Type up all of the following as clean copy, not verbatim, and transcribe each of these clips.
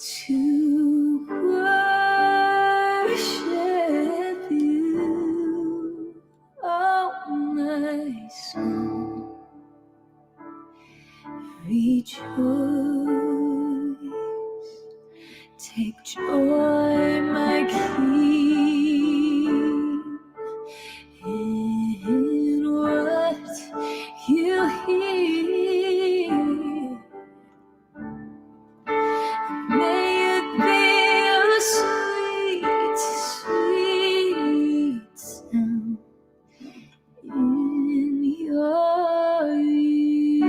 to worship you, oh my soul. Rejoice, take joy, my King, in what you hear. May it be a sweet, sweet sound in your ear.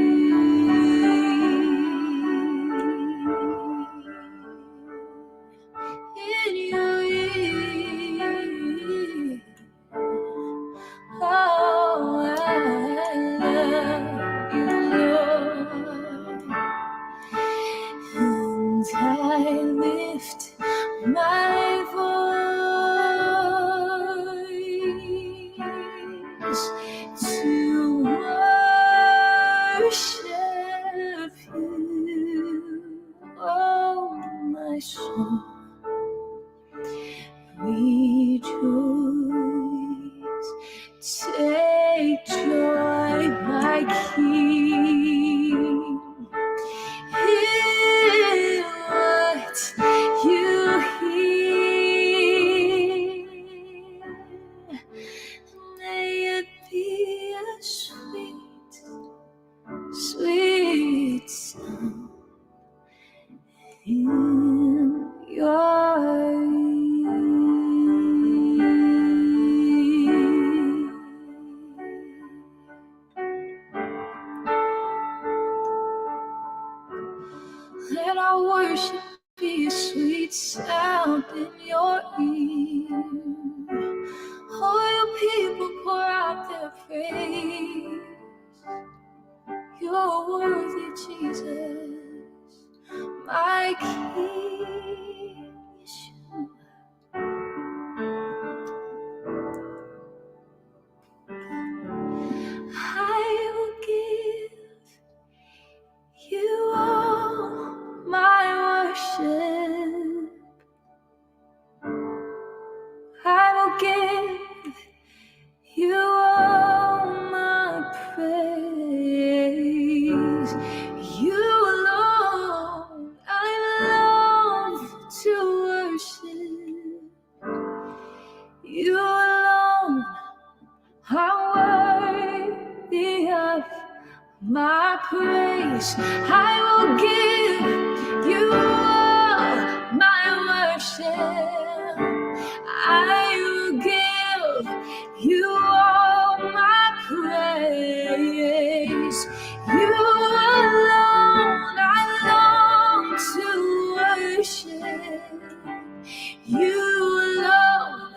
Oh, I love you, Lord, and I lift my voice to worship you, oh my soul. Rejoice, take joy, my King, hear what you hear. May it be a sweet, sweet sound in your ear. Let our worship be a sweet sound in your ear. All your people pour out their praise. You're worthy, Jesus, my King. I will give you all my worship. I will give you all my praise. You alone I love to worship. You alone are worthy of my praise. I will give you all my worship. I will give you all my praise. You alone I long to worship. You alone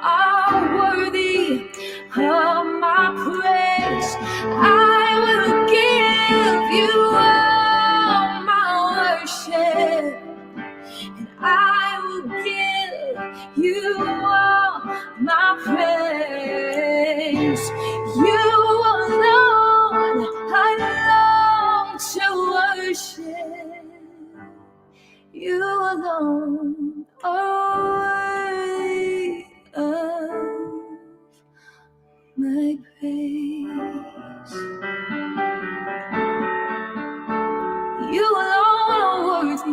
are worthy of my praise. I will give you all my worship, and I will give you all my praise. You alone I long to worship. You alone are worthy of my praise. You alone are worthy.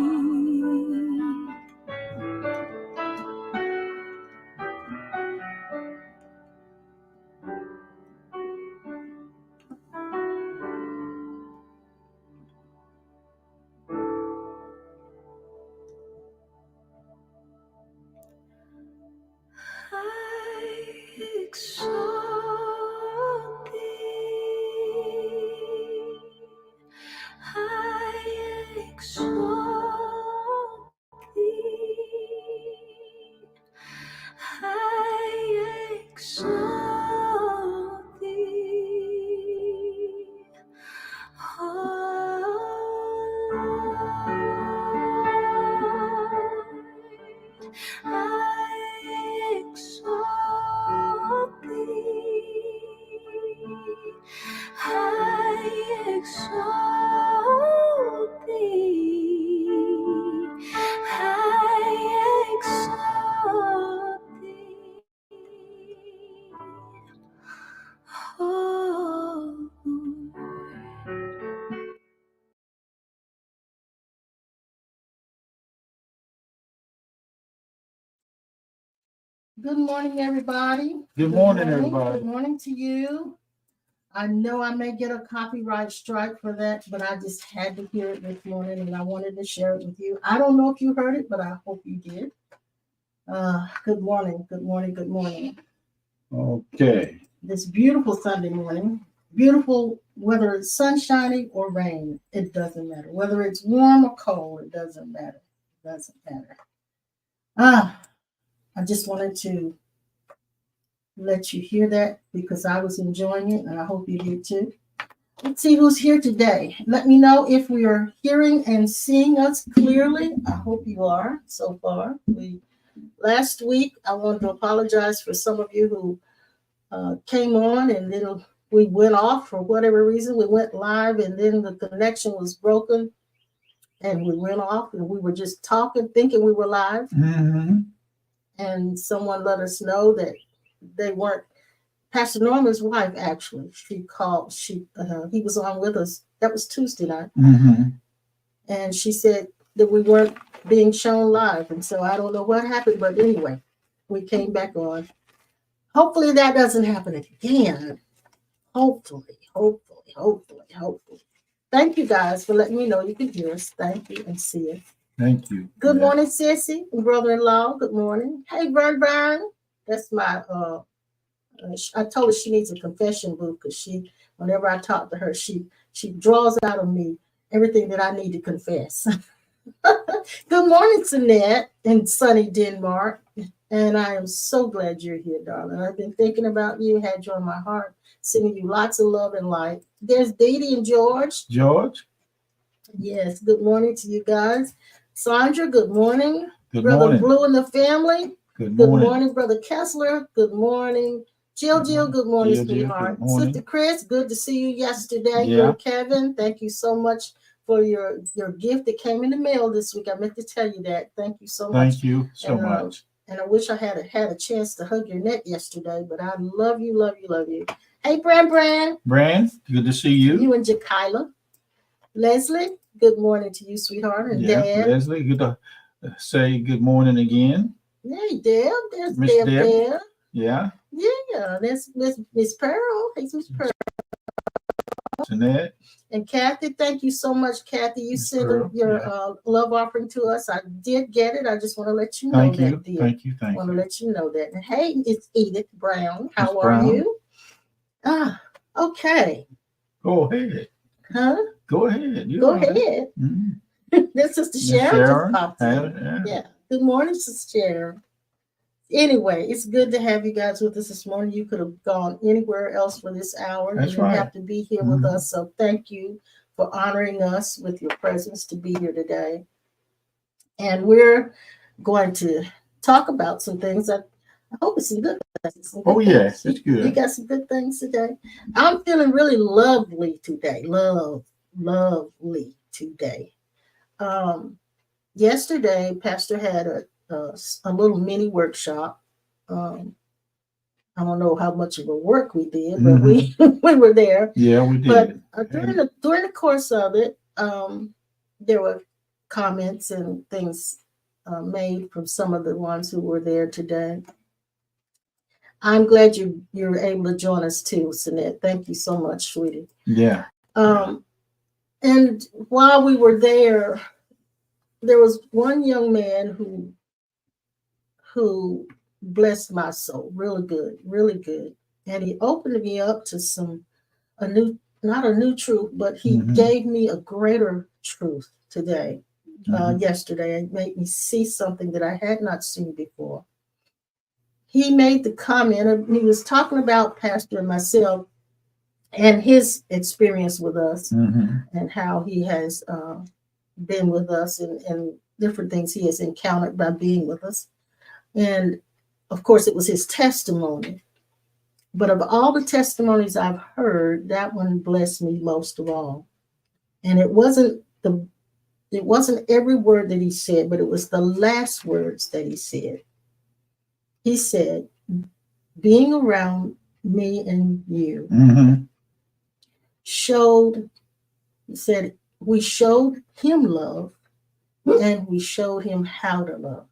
I exalt thee. I Good morning, everybody. Good morning, everybody. Good morning to you. I know I may get a copyright strike for that, but I just had to hear it this morning and I wanted to share it with you. I don't know if you heard it, but I hope you did. Good morning, good morning, good morning. Okay. This beautiful Sunday morning, beautiful, whether it's sunshiny or rain, it doesn't matter. Whether it's warm or cold, it doesn't matter. It doesn't matter. I just wanted to let you hear that because I was enjoying it and I hope you did too. Let's see who's here today. Let me know if we are hearing and seeing us clearly. I hope you are so far. Last week, I wanted to apologize for some of you who came on and then we went off for whatever reason. We went live and then the connection was broken and we went off and we were just talking, thinking we were live. Mm-hmm. And someone let us know that they weren't. Pastor Norman's wife, actually, she called. He was on with us. That was Tuesday night, and she said that we weren't being shown live, and so I don't know what happened, but anyway, we came back on. Hopefully, that doesn't happen again. Hopefully. Thank you guys for letting me know you can hear us. Thank you and see us. Thank you. Good morning, Sissy, brother-in-law. Good morning. Hey, Vern. That's my. I told her she needs a confession book because whenever I talk to her, she draws out of me everything that I need to confess. Good morning, Sinette in sunny Denmark. And I am so glad you're here, darling. I've been thinking about you, had you on my heart, sending you lots of love and light. There's Dee Dee and George. George? Yes, good morning to you guys. Sandra, good morning. Good Brother morning. Blue and the family. Good Good morning. morning, Brother Kessler. Good morning. Jill, good morning, sweetheart. Good morning. Sister Chris, good to see you yesterday. Yeah. Brother Kevin, thank you so much for your gift that came in the mail this week. I meant to tell you that. Thank you so much. Thank you so much. And I wish I had a chance to hug your neck yesterday, but I love you, love you, love you. Hey, Bran. Bran, good to see you. You and Jakila. Leslie, good morning to you, sweetheart. And Dad. Leslie, good to say good morning again. Hey, Deb. There's Miss Deb. Yeah. Yeah, that's Miss Pearl. Hey, Miss Pearl. Jeanette. And Kathy, thank you so much, Kathy. You sent your love offering to us. I did get it. I just want to let you know Thank that, you. dear. Thank you. I want to let you know that. And hey, it's Edith Brown. How Ms. are Brown. you? Okay. Go ahead. Huh? Go ahead. Go ahead. Mm-hmm. This is Sharon just popped in. Yeah. Good morning, Sister Sharon. Anyway, it's good to have you guys with us this morning. You could have gone anywhere else for this hour. That's you didn't right. have to be here with us. So thank you for honoring us with your presence to be here today. And we're going to talk about some things that I hope it's some good things. Yes, it's good. You got some good things today. I'm feeling really lovely today. Lovely today. Yesterday, Pastor had a little mini workshop. I don't know how much of a work we did, but we were there. Yeah, we did. But during the course of it, there were comments and things made from some of the ones who were there today. I'm glad you're able to join us too, Sinette. Thank you so much, sweetie. Yeah. And while we were there was one young man who blessed my soul really good. And he opened me up to not a new truth, but he gave me a greater truth today. Yesterday, it made me see something that I had not seen before. He made the comment, he was talking about Pastor and myself and his experience with us and how he has been with us and different things he has encountered by being with us. And of course, it was his testimony. But of all the testimonies I've heard, that one blessed me most of all. And it wasn't every word that he said, but it was the last words that he said. He said, being around me and you we showed him love and we showed him how to love.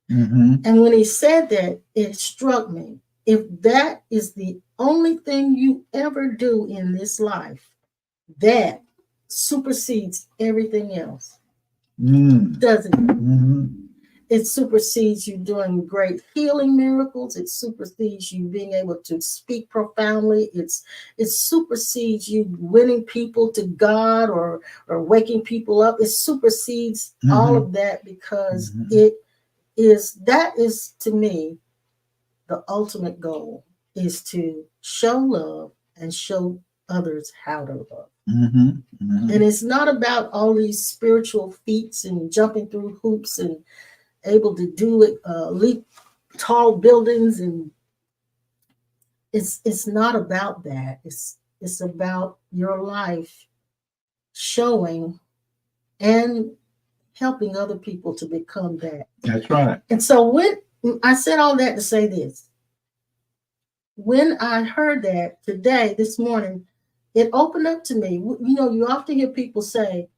And when he said that, it struck me. If that is the only thing you ever do in this life, that supersedes everything else, doesn't it? It supersedes you doing great healing miracles. It supersedes you being able to speak profoundly. It supersedes you winning people to God or waking people up. It supersedes all of that, because that is to me the ultimate goal, is to show love and show others how to love. And it's not about all these spiritual feats and jumping through hoops and able to do it, leap tall buildings, and it's not about that. It's about your life showing and helping other people to become that. That's right. And so when I said all that to say this, when I heard that today, this morning, it opened up to me. You know, you often hear people say,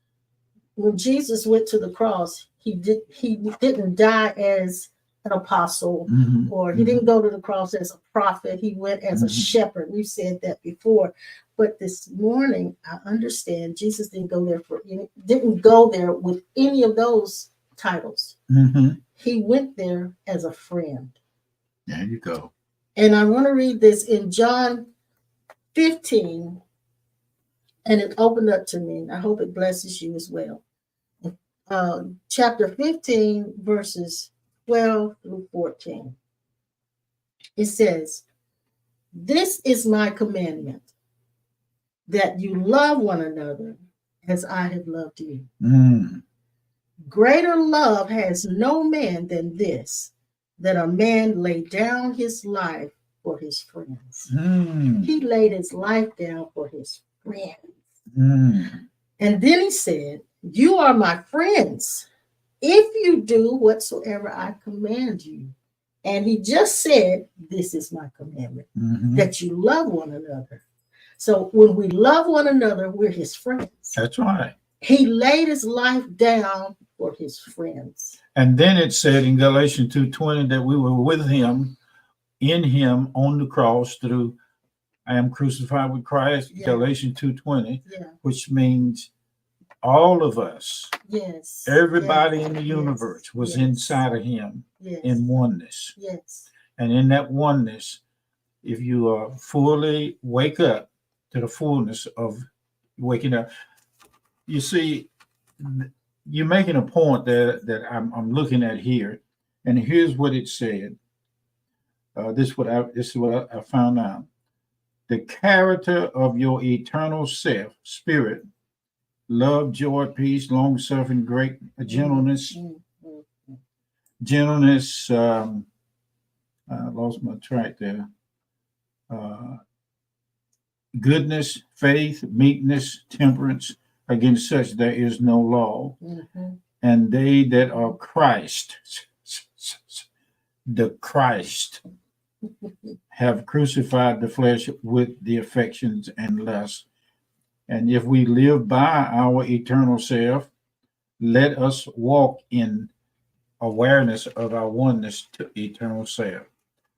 when Jesus went to the cross, he didn't die as an apostle, or he didn't go to the cross as a prophet. He went as a shepherd. We've said that before. But this morning, I understand Jesus didn't go there with any of those titles. He went there as a friend. There you go. And I want to read this in John 15, and it opened up to me. I hope it blesses you as well. Chapter 15, verses 12 through 14. It says, "This is my commandment, that you love one another as I have loved you. Greater love has no man than this, that a man lay down his life for his friends." He laid his life down for his friends. And then he said, "You are my friends if you do whatsoever I command you." And he just said, "This is my commandment, that you love one another." So when we love one another, we're his friends. That's right. He laid his life down for his friends. And then it said in Galatians 2:20 that we were with him, in him, on the cross through I am crucified with Christ, Galatians 2:20, which means all of us, everybody in the universe was inside of him in oneness. And in that oneness, if you fully wake up to the fullness of waking up, you see, you're making a point that I'm looking at here, and here's what it said. This is what I found out. The character of your eternal self, spirit, love, joy, peace, long suffering, great gentleness. Gentleness. I lost my track there. Goodness, faith, meekness, temperance. Against such there is no law. And they that are Christ, the Christ, have crucified the flesh with the affections and lusts. And if we live by our eternal self, let us walk in awareness of our oneness to eternal self.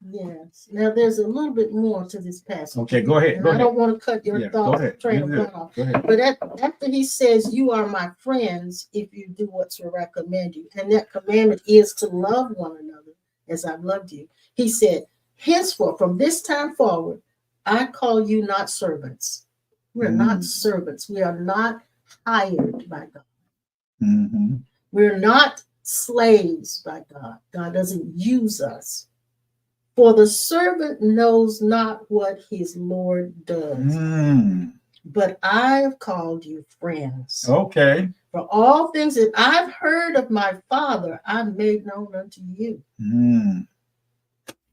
Yes. Now there's a little bit more to this passage. Okay, go ahead. I don't want to cut your thoughts, train of thought off. But after he says, "You are my friends if you do whatsoever I command you," and that commandment is to love one another as I've loved you, he said, "Henceforth, from this time forward, I call you not servants." We're not servants. We are not hired by God. We're not slaves by God. God doesn't use us. For the servant knows not what his Lord does. But I have called you friends. Okay. For all things that I've heard of my Father, I've made known unto you.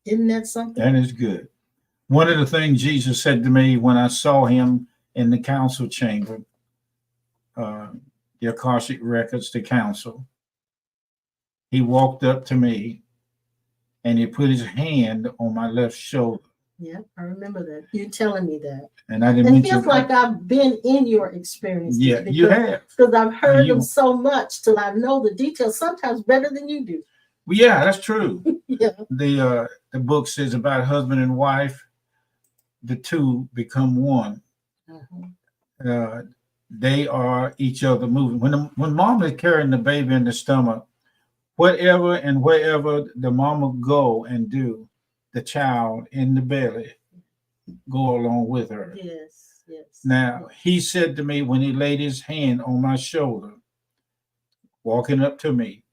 Isn't that something? That is good. One of the things Jesus said to me when I saw him in the council chamber, the Akashic Records, the council, he walked up to me and he put his hand on my left shoulder. Yeah, I remember that. You telling me that. And I didn't. It feels like I've been in your experience. Yeah, you have. Because I've heard them so much till I know the details, sometimes better than you do. Well, yeah, that's true. Yeah. The book says about husband and wife, the two become one. They are each other moving. When mom is carrying the baby in the stomach, whatever and wherever the mama go and do, the child in the belly go along with her. Yes, yes. Now, he said to me when he laid his hand on my shoulder, walking up to me,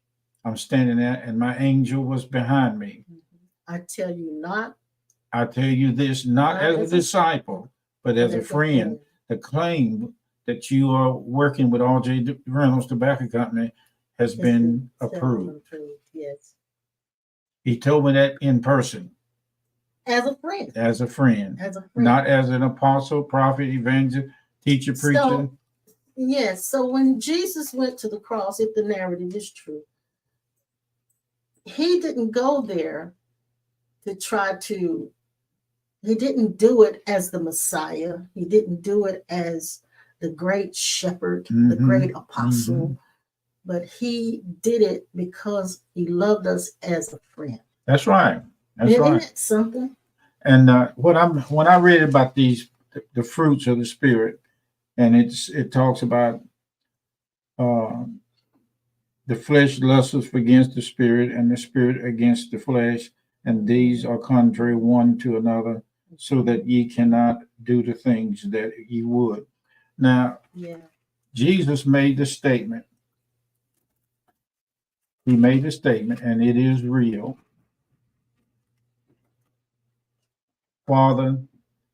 I'm standing there and my angel was behind me. I tell you not. I tell you this, not as a disciple, but as a friend, the claim that you are working with R.J. Reynolds Tobacco Company has been approved. Yes. He told me that in person. As a friend. As a friend. As a friend. Not as an apostle, prophet, evangelist, teacher, preacher. So, yes. So when Jesus went to the cross, if the narrative is true, he didn't go there to try to, he didn't do it as the Messiah. He didn't do it as the great shepherd, the great apostle, but he did it because he loved us as a friend. That's right. That's right. Isn't it something? And when I read about these, the fruits of the Spirit, and it talks about the flesh lusts against the Spirit, and the Spirit against the flesh, and these are contrary one to another, so that ye cannot do the things that ye would. Now, Jesus made the statement. He made the statement, and it is real. Father,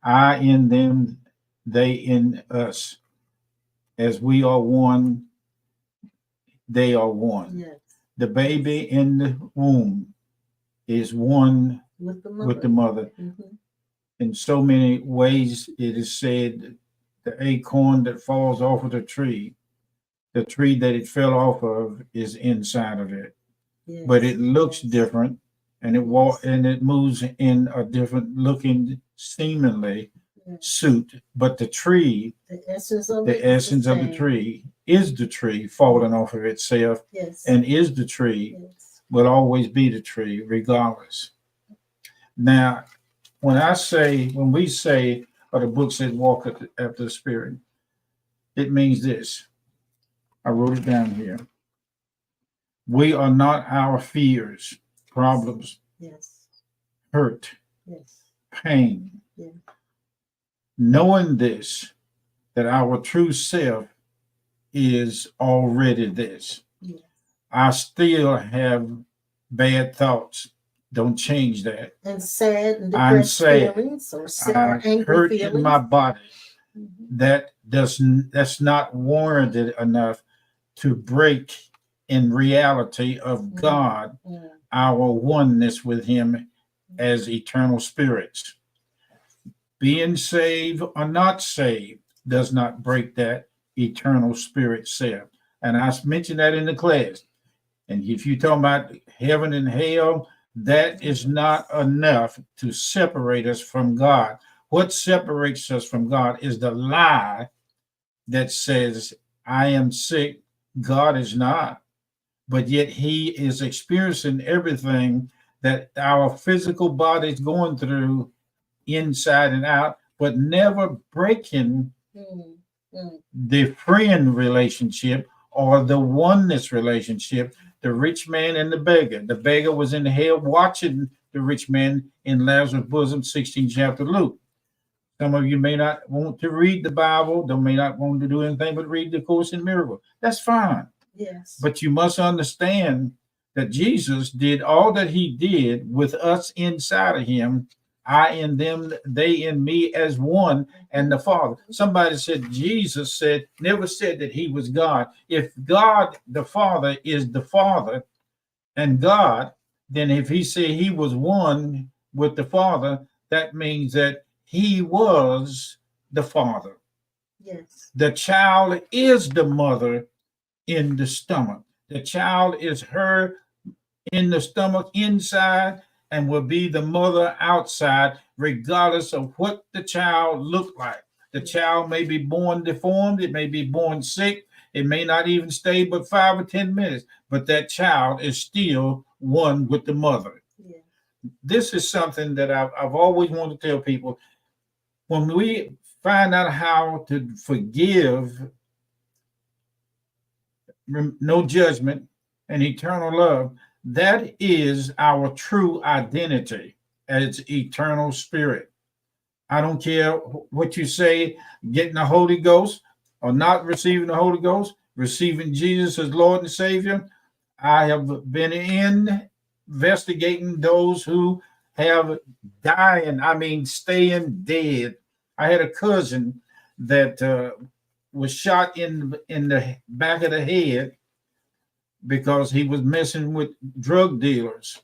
I in them, they in us. As we are one, they are one. Yes. The baby in the womb is one with the mother. In so many ways, it is said the acorn that falls off of the tree that it fell off of is inside of it. Yes. But it looks different, and it moves in a different looking, seemingly suit. But the tree, the essence of the tree is the tree falling off of itself, and is the tree, will always be the tree, regardless. Now, when we say, or the book says, walk after the Spirit, it means this. I wrote it down here. We are not our fears, problems, hurt, pain. Knowing this, that our true self is already this. I still have bad thoughts. Don't change that. And sad and depressed feelings, or sad, angry hurt feelings in my body. That's not warranted enough to break in reality of God, our oneness with him as eternal spirits. Being saved or not saved does not break that eternal spirit self. And I mentioned that in the class. And if you're talking about heaven and hell, that is not enough to separate us from God. What separates us from God is the lie that says, I am sick, God is not. But yet he is experiencing everything that our physical body is going through inside and out, but never breaking the friend relationship or the oneness relationship. The rich man and the beggar. The beggar was in hell watching the rich man in Lazarus' bosom, 16th chapter Luke. Some of you may not want to read the Bible, they may not want to do anything but read the Course in Miracles. That's fine. Yes. But you must understand that Jesus did all that he did with us inside of him. I in them, they in me, as one, and the Father. Somebody said Jesus never said that he was God. If God the Father is the Father and God, then if he said he was one with the Father, that means that he was the Father. Yes. The child is the mother in the stomach. The child is her in the stomach inside, and will be the mother outside, regardless of what the child looked like. The child may be born deformed, it may be born sick, it may not even stay but 5 or 10 minutes, but that child is still one with the mother. Yeah. This is something that I've always wanted to tell people. When we find out how to forgive, no judgment, and eternal love, that is our true identity as eternal spirit. I don't care what you say, getting the Holy Ghost or not receiving the Holy Ghost, receiving Jesus as Lord and Savior. I have been investigating those who have staying dead. I had a cousin that was shot in the back of the head because he was messing with drug dealers,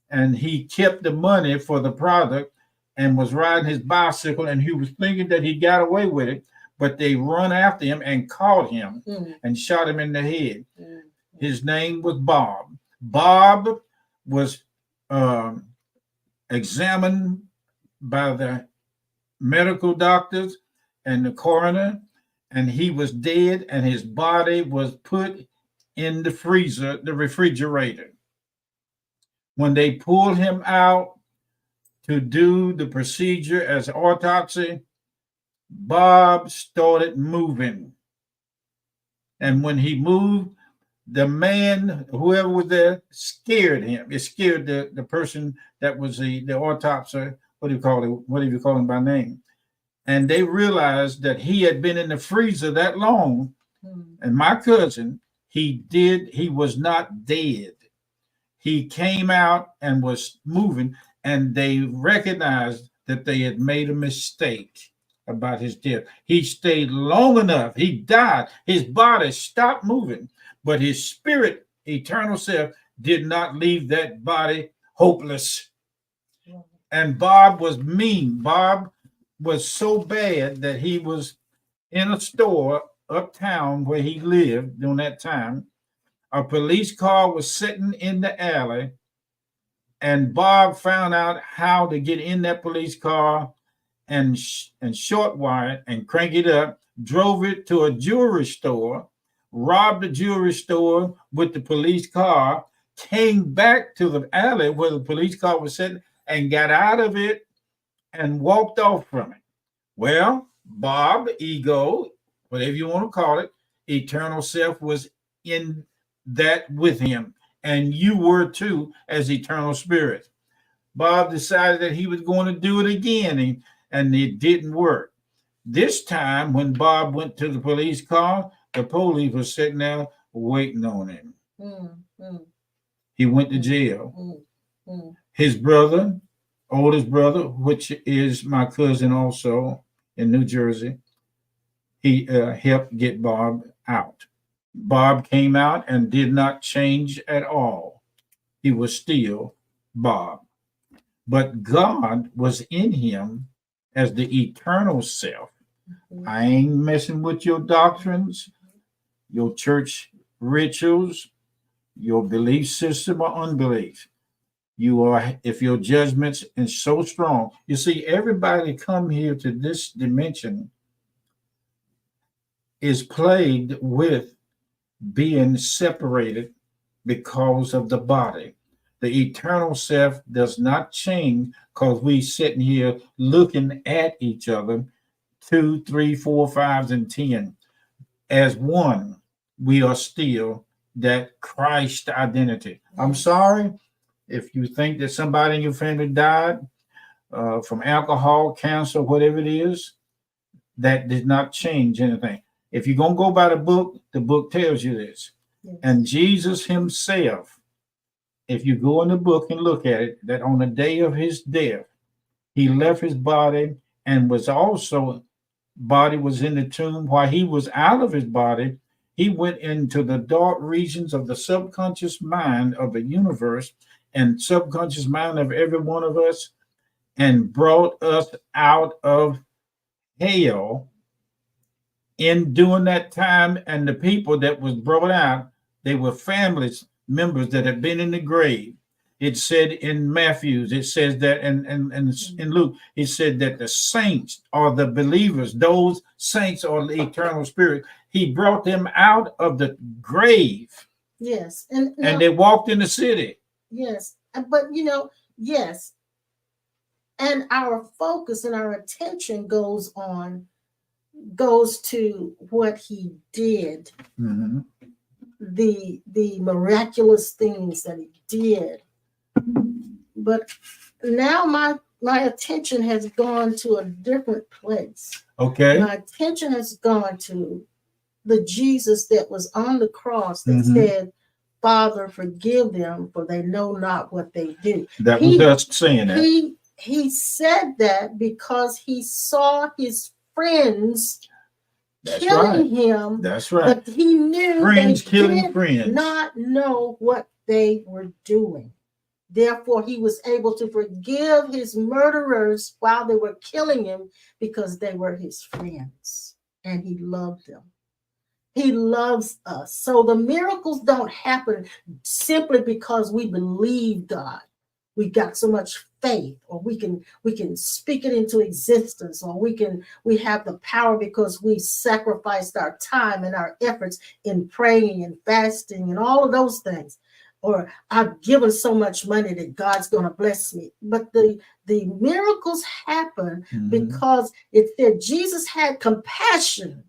and he kept the money for the product and was riding his bicycle, and he was thinking that he got away with it, but they run after him and caught him and shot him in the head. His name was Bob. Bob was examined by the medical doctors and the coroner, and he was dead, and his body was put in the freezer, the refrigerator. When they pulled him out to do the procedure as autopsy, Bob started moving. And when he moved, the man, whoever was there, scared him. It scared the person that was the autopsy. What do you call it? What do you call him by name? And they realized that he had been in the freezer that long. And my cousin, he was not dead. He came out and was moving, and they recognized that they had made a mistake about his death. He stayed long enough. He died. His body stopped moving, but his spirit, eternal self, did not leave that body hopeless. And Bob was mean. Bob was so bad that he was in a store uptown where he lived during that time. A police car was sitting in the alley, and Bob found out how to get in that police car and short wire it and crank it up, drove it to a jewelry store, robbed the jewelry store with the police car, came back to the alley where the police car was sitting and got out of it and walked off from it. Well, Bob, ego, whatever you want to call it, eternal self was in that with him, and you were too as eternal spirit. Bob decided that he was going to do it again, and it didn't work. This time, when Bob went to the police car, the police was sitting there waiting on him. He went to jail. His brother, oldest brother, which is my cousin also in New Jersey, he helped get Bob out. Bob came out and did not change at all. He was still Bob. But God was in him as the eternal self. I ain't messing with your doctrines, your church rituals, your belief system or unbelief. You are, if your judgments are so strong. You see, everybody come here to this dimension is plagued with being separated because of the body. The eternal self does not change because we sitting here looking at each other 2, 3, 4, 5, and 10. As one, we are still that Christ identity. I'm sorry if you think that somebody in your family died from alcohol, cancer, whatever it is. That did not change anything. If you're going to go by the book tells you this. Yes. And Jesus himself, if you go in the book and look at it, that on the day of his death, he left his body and was also, body was in the tomb. While he was out of his body, he went into the dark regions of the subconscious mind of the universe and subconscious mind of every one of us and brought us out of hell in during that time. And the people that was brought out, they were families members that had been in the grave. It said in Matthew, it says that in Luke, it said that the saints are the believers. Those saints are the eternal spirit. He brought them out of the grave. Yes. And they walked in the city. Yes. But yes. And our focus and our attention goes to what he did, the miraculous things that he did. But now my attention has gone to a different place. Okay. My attention has gone to the Jesus that was on the cross that said, Father, forgive them, for they know not what they do. That was us saying that. He said that because he saw his friends killing him. That's right. But he knew friends they killing did friends. not know what they were doing. Therefore, he was able to forgive his murderers while they were killing him because they were his friends and he loved them. He loves us. So the miracles don't happen simply because we believe God. We got so much faith, or we can speak it into existence, or we have the power because we sacrificed our time and our efforts in praying and fasting and all of those things. Or I've given so much money that God's going to bless me. But the miracles happen because it said Jesus had compassion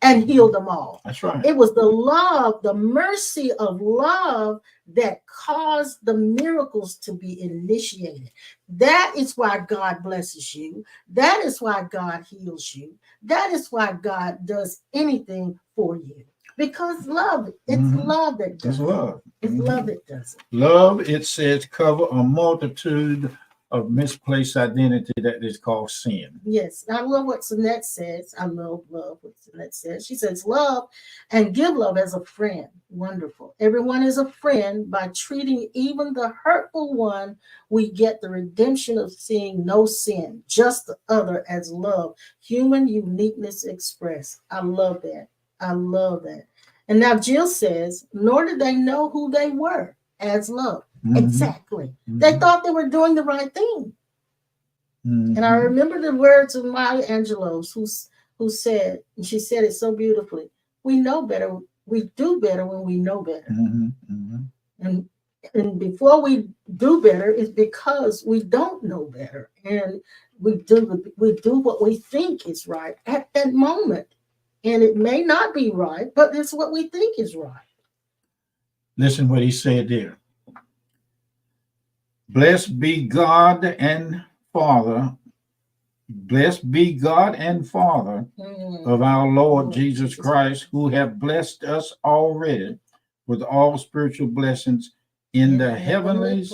and healed them all. That's right. It was the love, the mercy of love that caused the miracles to be initiated. That is why God blesses you. That is why God heals you. That is why God does anything for you. Because love, it's love that does it. Love. It's love that does it. Love, it says, cover a multitude of misplaced identity that is called sin. Yes. I love what Sinette says. I love what Sinette says. She says, love and give love as a friend. Wonderful. Everyone is a friend. By treating even the hurtful one, we get the redemption of seeing no sin, just the other as love. Human uniqueness expressed. I love that. I love that. And now Jill says, nor did they know who they were as love. Exactly. They thought they were doing the right thing. And I remember the words of Maya Angelou's who said, and she said it so beautifully, we know better. We do better when we know better. And before we do better, it's because we don't know better. And we do what we think is right at that moment. And it may not be right, but it's what we think is right. Listen what he said there. Blessed be God and Father. Blessed be God and Father of our Lord Jesus Christ, who have blessed us already with all spiritual blessings in the heavenly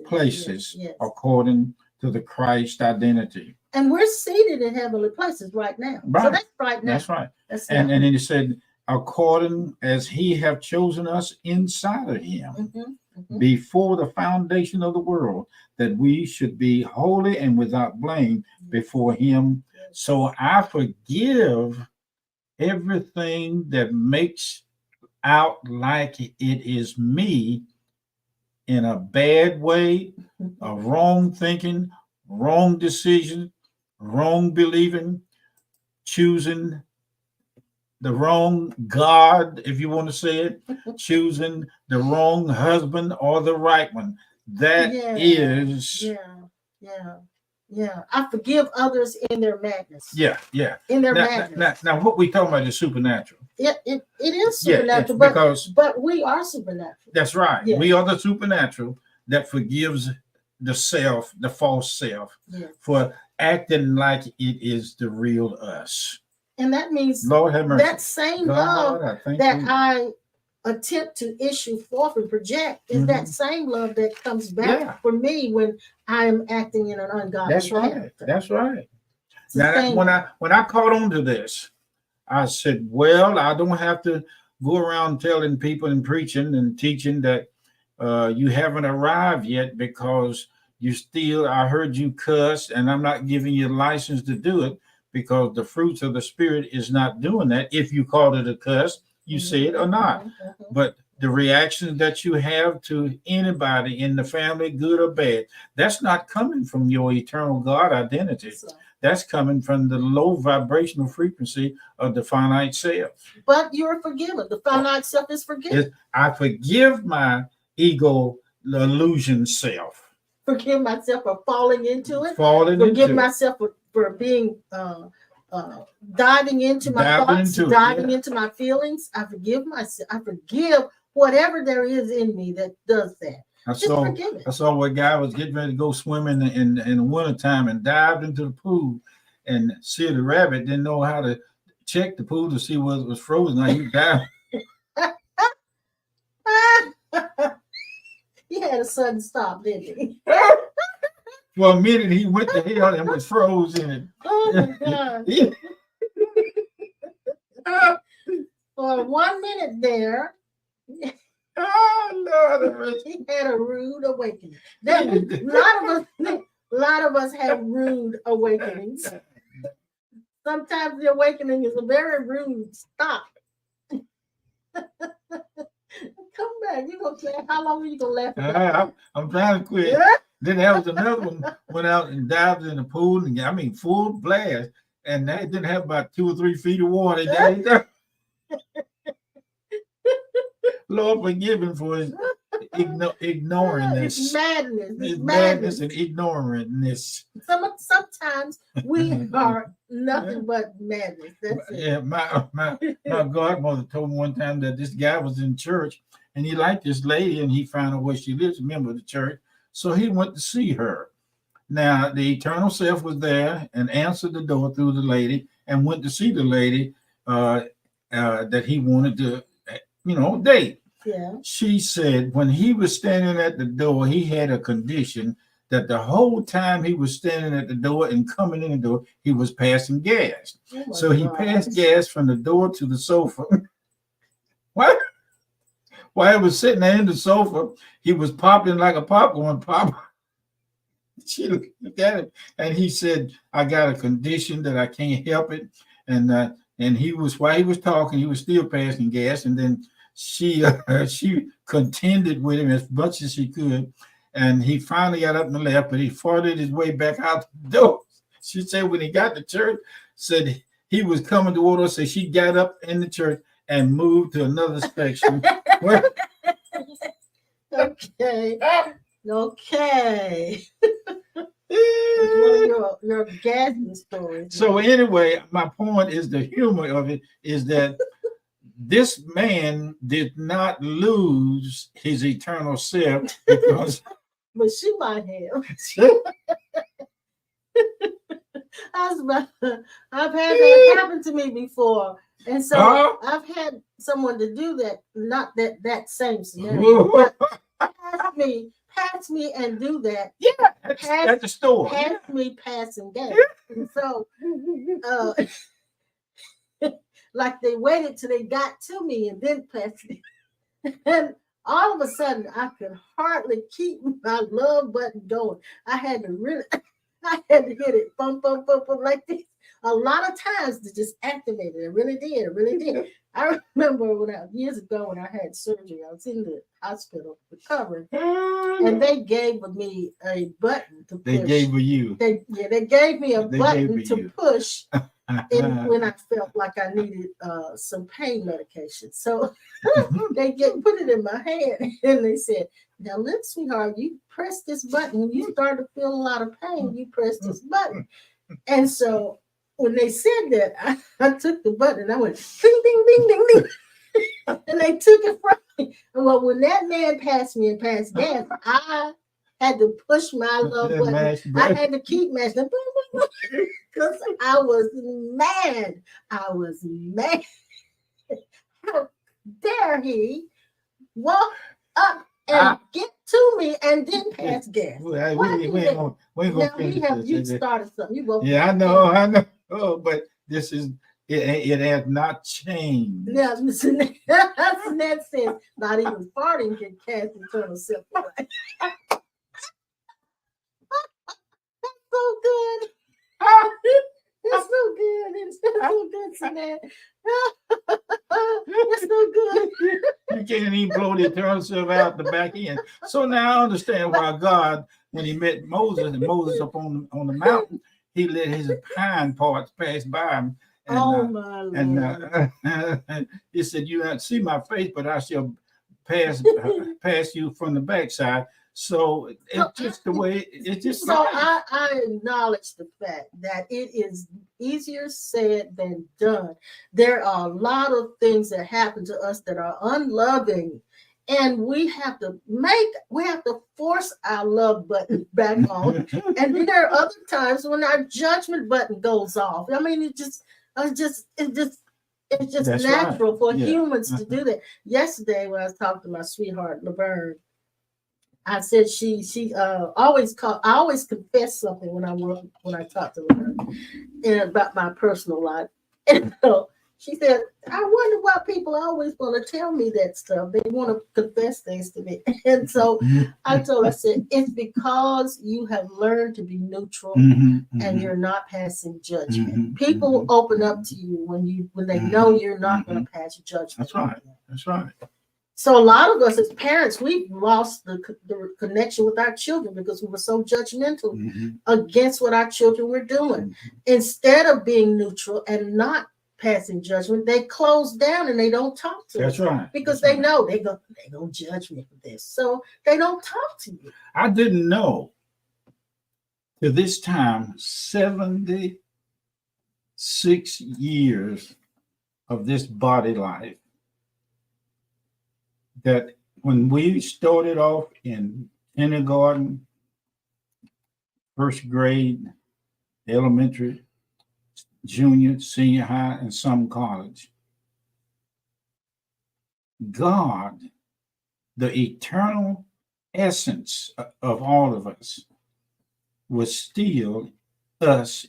places according to the Christ identity. And we're seated in heavenly places right now. Right. So that's right now. That's right. And then he said, according as he have chosen us inside of him before the foundation of the world, that we should be holy and without blame before him. So I forgive everything that makes out like it is me in a bad way, a wrong thinking, wrong decision, wrong believing, choosing the wrong God, if you want to say it, choosing the wrong husband or the right one. That is. Yeah. I forgive others in their madness. Yeah. In their madness. Now, what we talking about is supernatural. It is supernatural, but we are supernatural. That's right. Yes. We are the supernatural that forgives the self, the false self, for acting like it is the real us. And that means, Lord have mercy, that same love that I attempt to issue forth and project is that same love that comes back for me when I am acting in an ungodly character. That's right. Now, when I caught on to this, I said, well, I don't have to go around telling people and preaching and teaching that you haven't arrived yet, because you still, I heard you cuss, and I'm not giving you license to do it, because the fruits of the Spirit is not doing that. If you called it a cuss, you say it or not. But the reactions that you have to anybody in the family, good or bad, that's not coming from your eternal God identity. That's coming from the low vibrational frequency of the finite self. But you're forgiven. The finite self is forgiven. I forgive my ego the illusion self. Forgive myself for falling into it. Forgive myself for being diving into my thoughts, diving into my feelings. I forgive myself. I forgive whatever there is in me that does that. I saw a guy was getting ready to go swimming in the wintertime and dived into the pool, and see the rabbit didn't know how to check the pool to see whether it was frozen. Now he dived. He had a sudden stop, didn't he? For a minute, he went to hell and was frozen in it. Oh my God. For 1 minute there, he had a rude awakening. A lot of us have rude awakenings. Sometimes the awakening is a very rude stop. Come back. You gonna play? How long are you gonna laugh about? I'm trying to quit. Then there was another one, went out and dived in the pool, and full blast, and they didn't have about 2 or 3 feet of water. Lord forgive him for his ignoring this. It's madness. It's madness and ignorancy. Sometimes we are nothing but madness. That's it. Yeah, my godmother told me one time that this guy was in church and he liked this lady and he found out where she lives, a member of the church. So he went to see her. Now, the eternal self was there and answered the door through the lady and went to see the lady that he wanted to, date. Yeah. She said when he was standing at the door, he had a condition that the whole time he was standing at the door and coming in the door, he was passing gas. So he passed gas from the door to the sofa. What? While he was sitting there in the sofa, he was popping like a popcorn pop. She looked at him and he said, I got a condition that I can't help it. And while he was talking, he was still passing gas. And then she contended with him as much as she could. And he finally got up and left, but he farted his way back out the door. She said when he got to church, said he was coming toward her, so she got up in the church and moved to another section. Okay. It's one of your gassing stories. So anyway, my point is the humor of it is that this man did not lose his eternal self because but she might have. I've had that happen to me before. And so I've had someone to do that, not that same scenario, but pass me and do that. Yeah, at the store. Pass me passing gas. And so like they waited till they got to me and then passed me. And all of a sudden I could hardly keep my love button going. I had to hit it bump like this a lot of times to just activate it. It really did. I remember years ago when I had surgery, I was in the hospital recovering, and they gave me a button to push. They gave you. They gave me a button to push when I felt like I needed some pain medication. So they put it in my hand and they said, now look, sweetheart, you press this button. When you start to feel a lot of pain, you press this button. And so when they said that, I took the button and I went ding, ding, ding, ding, ding. And they took it from me. And well, when that man passed me and passed gas, I had to push my love button. I had to keep mashing because I was mad. How dare he walk up and get to me and then pass gas? We ain't gonna finish you started something. I know. Oh, but this is it has not changed. Yeah, in that sense, not even farting can cast eternal self. That's so good. It's so good. It's so good, Samantha. It's so good. You can't even blow the eternal self out the back end. So now I understand why God, when he met Moses and Moses up on the mountain, he let his pine parts pass by him. And, my Lord. And he said, you not see my face, but I shall pass you from the backside. So it's just the way it's just. So I acknowledge the fact that it is easier said than done. There are a lot of things that happen to us that are unloving, and we have to force our love button back on. And then there are other times when our judgment button goes off. I mean, it's just That's natural right. for humans to do that. Yesterday, when I was talking to my sweetheart Laverne, I said she always I always confess something when I talk to her and about my personal life. And so she said, I wonder why people always want to tell me that stuff. They want to confess things to me. And so I told her, I said, it's because you have learned to be neutral and you're not passing judgment. People open up to you when they know you're not going to pass judgment. That's right. That's right. So a lot of us as parents, we've lost the connection with our children because we were so judgmental against what our children were doing. Instead of being neutral and not passing judgment, they close down and they don't talk to That's us. right. Because That's they know they're gonna judge me for this. So they don't talk to you. I didn't know to this time, 76 years of this body life, that when we started off in kindergarten, first grade, elementary, junior, senior high, and some college, God, the eternal essence of all of us, was still us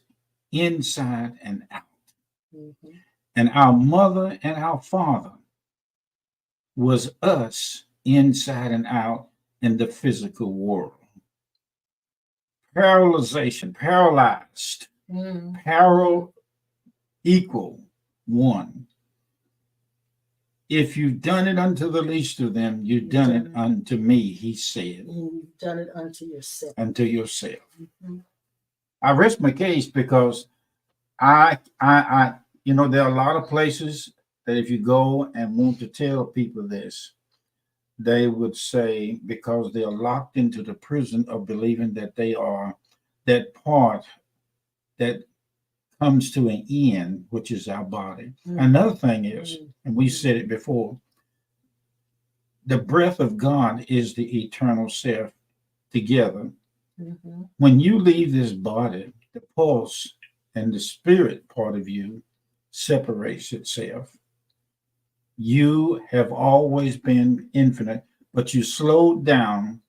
inside and out. And our mother and our father was us inside and out in the physical world. Paralyzed, parallel equal one. If you've done it unto the least of them, you've done it unto me, he said. You've done it unto yourself. Unto yourself. I rest my case because I there are a lot of places that if you go and want to tell people this, they would say, because they are locked into the prison of believing that they are that part that comes to an end, which is our body. Another thing is, and we said it before, the breath of God is the eternal self together. When you leave this body, the pulse and the spirit part of you separates itself. You have always been infinite, but you slowed down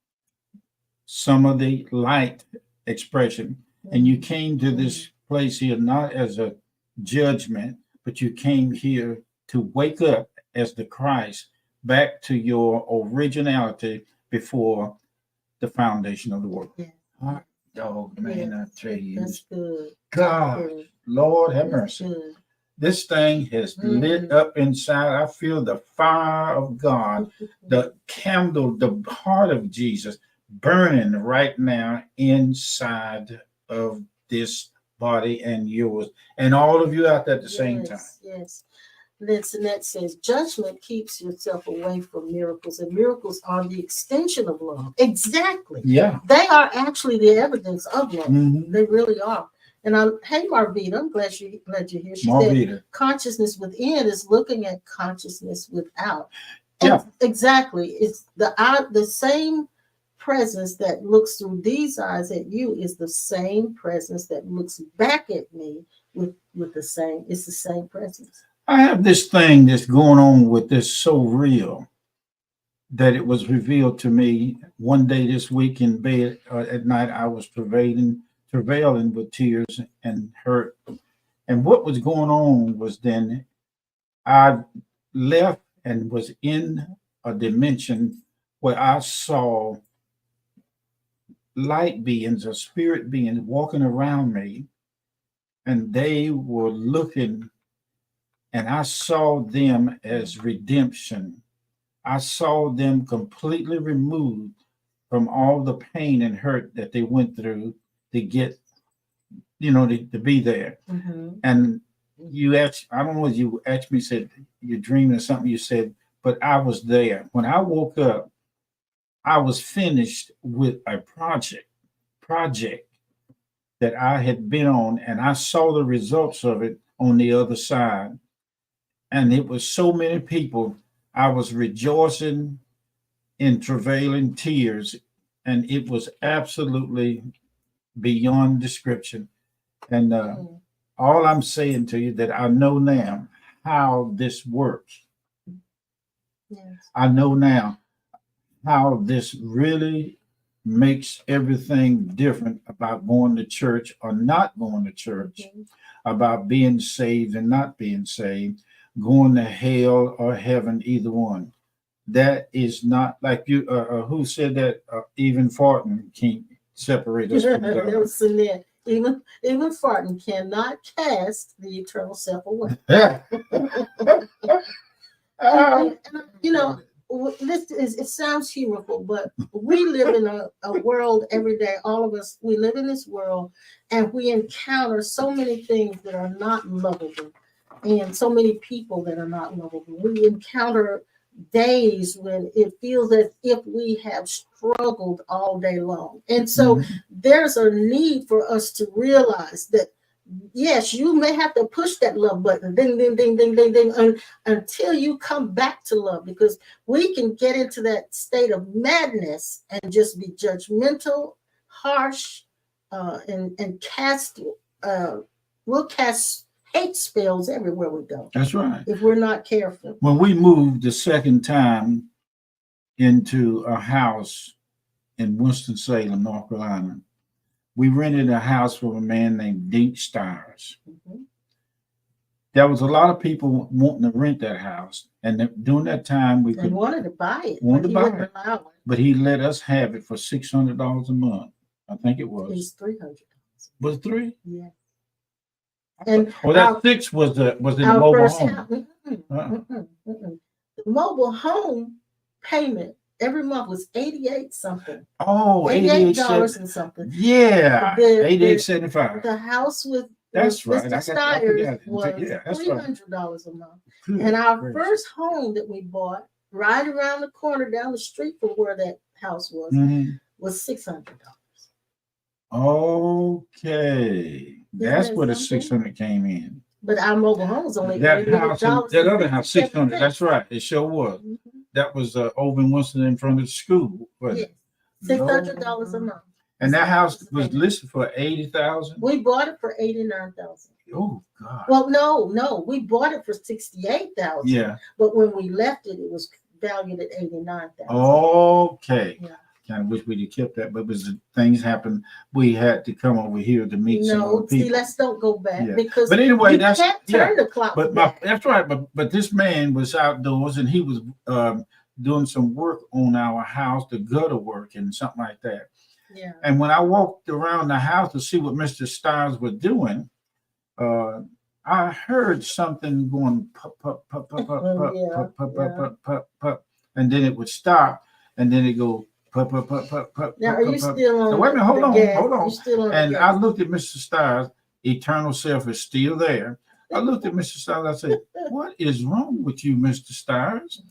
some of the light expression, and you came to this place here not as a judgment, but you came here to wake up as the Christ back to your originality before the foundation of the world. Hot dog, man, I tell you, That's good. God, Good. Lord have mercy. Good. This thing has lit up inside. I feel the fire of God, the candle, the heart of Jesus burning right now inside of this body and yours, and all of you out there at the same time. Yes. Lynette says, judgment keeps yourself away from miracles, and miracles are the extension of love. Exactly. Yeah. They are actually the evidence of love. They really are. And hey, Marvita, I'm glad you're here. She said, consciousness within is looking at consciousness without. Yeah. Exactly. It's the same presence that looks through these eyes at you is the same presence that looks back at me with the same. It's the same presence. I have this thing that's going on with this so real that it was revealed to me one day this week in bed at night. I was travailing with tears and hurt. And what was going on was then I left and was in a dimension where I saw light beings or spirit beings walking around me, and they were looking, and I saw them as redemption. I saw them completely removed from all the pain and hurt that they went through to get, to be there. And you asked, I don't know, you asked me, said, you're dreaming or something. You said, but I was there. When I woke up, I was finished with a project that I had been on, and I saw the results of it on the other side. And it was so many people. I was rejoicing in travailing tears, and it was absolutely beyond description. And all I'm saying to you that I know now how this works. Yes. I know now how this really makes everything different about going to church or not going to church, about being saved and not being saved, going to hell or heaven, either one. That is not like you. Who said that? Even farting can't separate us from God. Even farting cannot cast the eternal self away. And, you know, it sounds humorful, but we live in a world every day. All of us, we live in this world, and we encounter so many things that are not lovable, and so many people that are not lovable. We encounter days when it feels as if we have struggled all day long. And so there's a need for us to realize that, yes, you may have to push that love button, ding, ding, ding, ding, ding, ding, until you come back to love, because we can get into that state of madness and just be judgmental, harsh, and cast, we'll cast hate spells everywhere we go. That's right. If we're not careful. When we moved the second time into a house in Winston-Salem, North Carolina, we rented a house from a man named Dink Stires. There was a lot of people wanting to rent that house, and during that time we wanted to buy it. But he let us have it for $600 a month. I think it was. It's $300. Was it $300? Yeah. And that $600 was in the mobile home. The mobile home payment every month was $88 something. Oh, $88 and something. Yeah, $88.75. The house with that's right. Mr. Stires was $300 a month. And our first home that we bought right around the corner down the street from where that house was $600. Okay, that's where the $600 came in. But our mobile home was only that house, that other house, $600. That's right. It sure was. That was over in Winston in front of the school. Yes, $600 a month. And that house was listed for $80,000. We bought it for $89,000. Oh God. Well, no, we bought it for $68,000. Yeah. But when we left it, it was valued at $89,000. Okay. Yeah. Kind of wish we'd have kept that, but things happened. We had to come over here to meet some other people. See, let's don't go back because. But anyway, you can't turn the clock. But that's right. But this man was outdoors and he was doing some work on our house, the gutter work and something like that. Yeah. And when I walked around the house to see what Mr. Stires was doing, I heard something going pop, pop, pop, pop, pop, pop, pop, pop, pop, pop, pop, and then it would stop, and then it go. Pop, pop, pop, pop, pop, now, are you still on? Wait a minute, hold on. Still on and I looked at Mr. Stires. Eternal Self is still there. I looked at Mr. Stires. I said, "What is wrong with you, Mr. Stires?"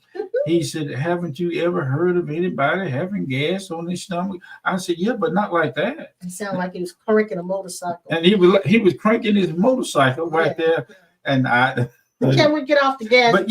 He said, "Haven't you ever heard of anybody having gas on their stomach?" I said, "Yeah, but not like that." It sounded like he was cranking a motorcycle. And he was cranking his motorcycle right there, and I. Can we get off the gas? But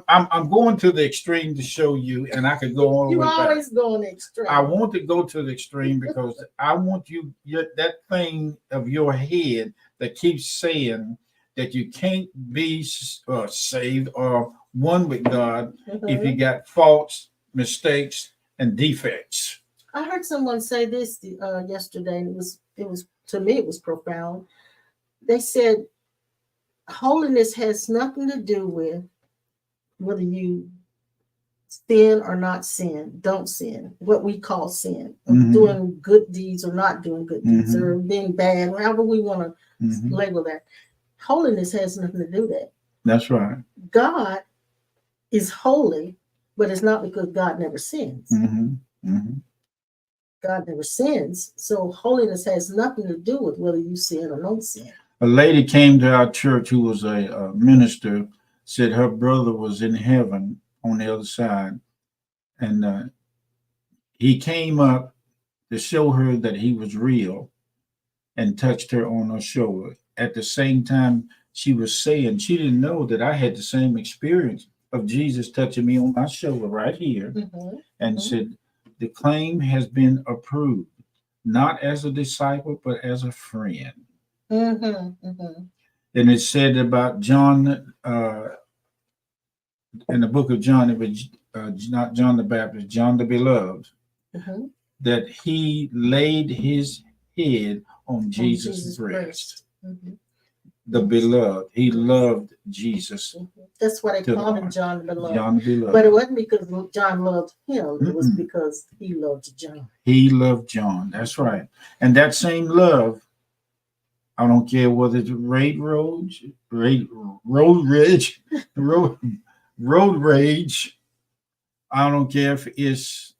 I'm going to the extreme to show you, and I could go on. You always go on the extreme. I want to go to the extreme because I want that thing of your head that keeps saying that you can't be saved or one with God if you got faults, mistakes, and defects. I heard someone say this yesterday, and it was to me it was profound. They said, holiness has nothing to do with whether you sin or not sin, don't sin, what we call sin, doing good deeds or not doing good deeds, or being bad, however we want to label that. Holiness has nothing to do with that. That's right. God is holy, but it's not because God never sins. God never sins. So holiness has nothing to do with whether you sin or don't sin. A lady came to our church who was a minister, said her brother was in heaven on the other side. And he came up to show her that he was real and touched her on her shoulder. At the same time, she was saying she didn't know that I had the same experience of Jesus touching me on my shoulder right here and said, the claim has been approved, not as a disciple, but as a friend. And it said about John, in the book of John, it was not John the Baptist, John the Beloved, that he laid his head on Jesus' breast. The Beloved, he loved Jesus. That's why they called him John the Beloved. John the Beloved. But it wasn't because John loved him, it was because he loved John. He loved John, that's right. And that same love, I don't care whether it's road rage. I don't care if it's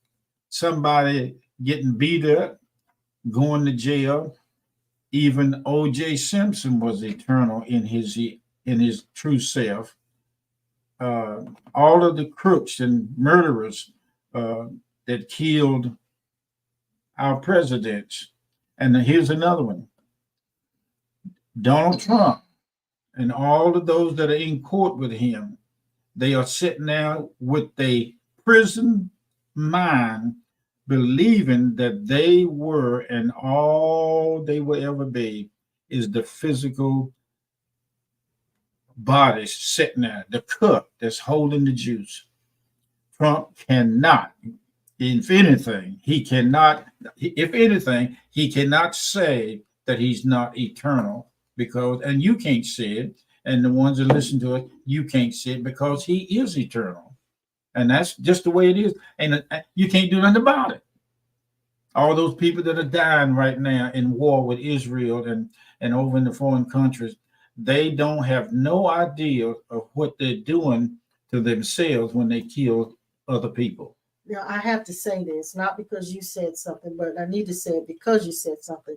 somebody getting beat up, going to jail. Even O.J. Simpson was eternal in his true self. All of the crooks and murderers that killed our presidents. And here's another one. Donald Trump and all of those that are in court with him, they are sitting there with a prison mind, believing that they were and all they will ever be is the physical body sitting there, the cup that's holding the juice. Trump cannot, if anything, he cannot say that he's not eternal. Because, and you can't see it, and the ones that listen to it, you can't see it because he is eternal. And that's just the way it is. And you can't do nothing about it. All those people that are dying right now in war with Israel and over in the foreign countries, they don't have no idea of what they're doing to themselves when they kill other people. Now, I have to say this, not because you said something, but I need to say it because you said something.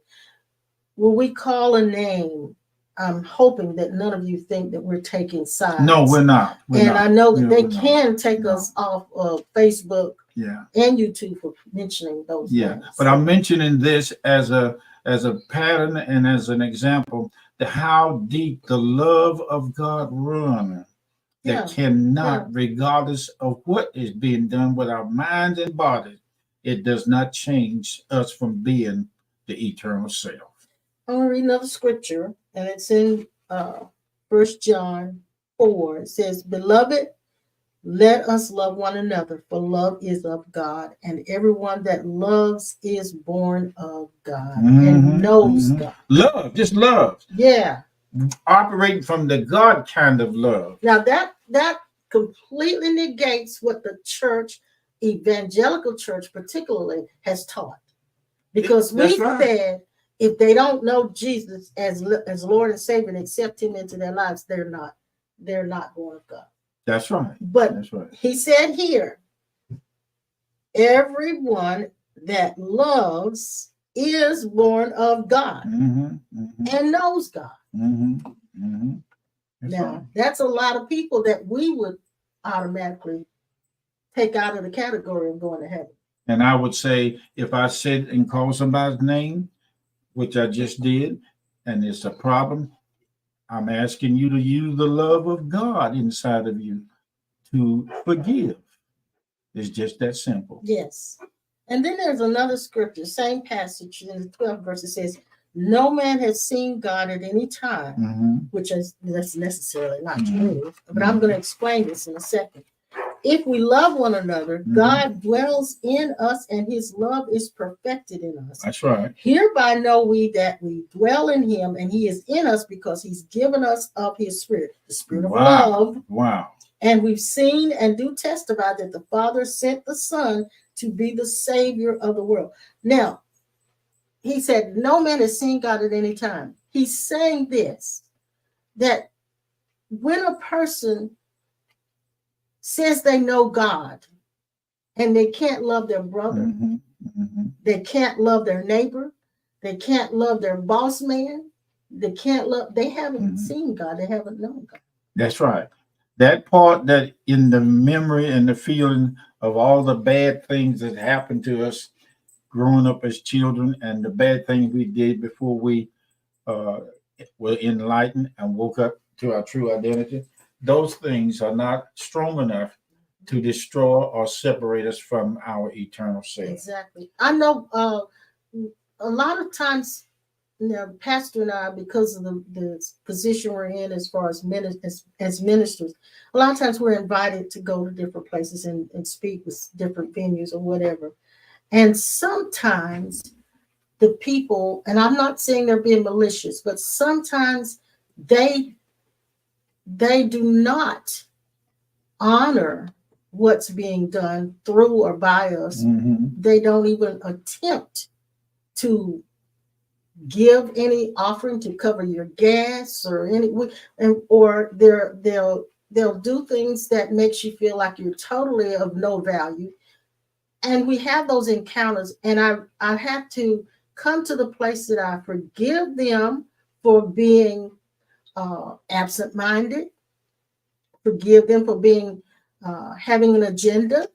When we call a name, I'm hoping that none of you think that we're taking sides. No, we're not. I know that they can take us off of Facebook and YouTube for mentioning those things. But I'm mentioning this as a pattern and as an example to how deep the love of God runs that cannot, regardless of what is being done with our minds and bodies, it does not change us from being the eternal self. I'm going to read another scripture, and it's in 1 John 4. It says, Beloved, let us love one another, for love is of God, and everyone that loves is born of God and knows God. Love, just love. Yeah. Operating from the God kind of love. Now that completely negates what the church, evangelical church particularly, has taught. Because we said, if they don't know Jesus as Lord and Savior and accept him into their lives, they're not born of God. That's right. But that's right. He said here, everyone that loves is born of God and knows God. Now, that's a lot of people that we would automatically take out of the category of going to heaven. And I would say, if I said and called somebody's name, which I just did, and it's a problem, I'm asking you to use the love of God inside of you to forgive. It's just that simple. Yes. And then there's another scripture, same passage in the 12th verse. It says, no man has seen God at any time, that's necessarily not true. But I'm going to explain this in a second. If we love one another, God dwells in us and his love is perfected in us. That's right. Hereby know we that we dwell in him and he is in us because he's given us of his spirit, the spirit of love. Wow. And we've seen and do testify that the Father sent the Son to be the Savior of the world. Now, he said, no man has seen God at any time. He's saying this, that when a person says they know God and they can't love their brother, they can't love their neighbor, they can't love their boss man, they haven't seen God, they haven't known God. That's right. That part that in the memory and the feeling of all the bad things that happened to us growing up as children and the bad things we did before we uh, were enlightened and woke up to our true identity, those things are not strong enough to destroy or separate us from our eternal self. Exactly. I know a lot of times, Pastor and I, because of the position we're in as far as, as ministers, a lot of times we're invited to go to different places and speak with different venues or whatever. And sometimes the people, and I'm not saying they're being malicious, but sometimes they do not honor what's being done through or by us. They don't even attempt to give any offering to cover your gas or or they'll do things that makes you feel like you're totally of no value. And we have those encounters, and I have to come to the place that I forgive them for being absent-minded, forgive them for being having an agenda,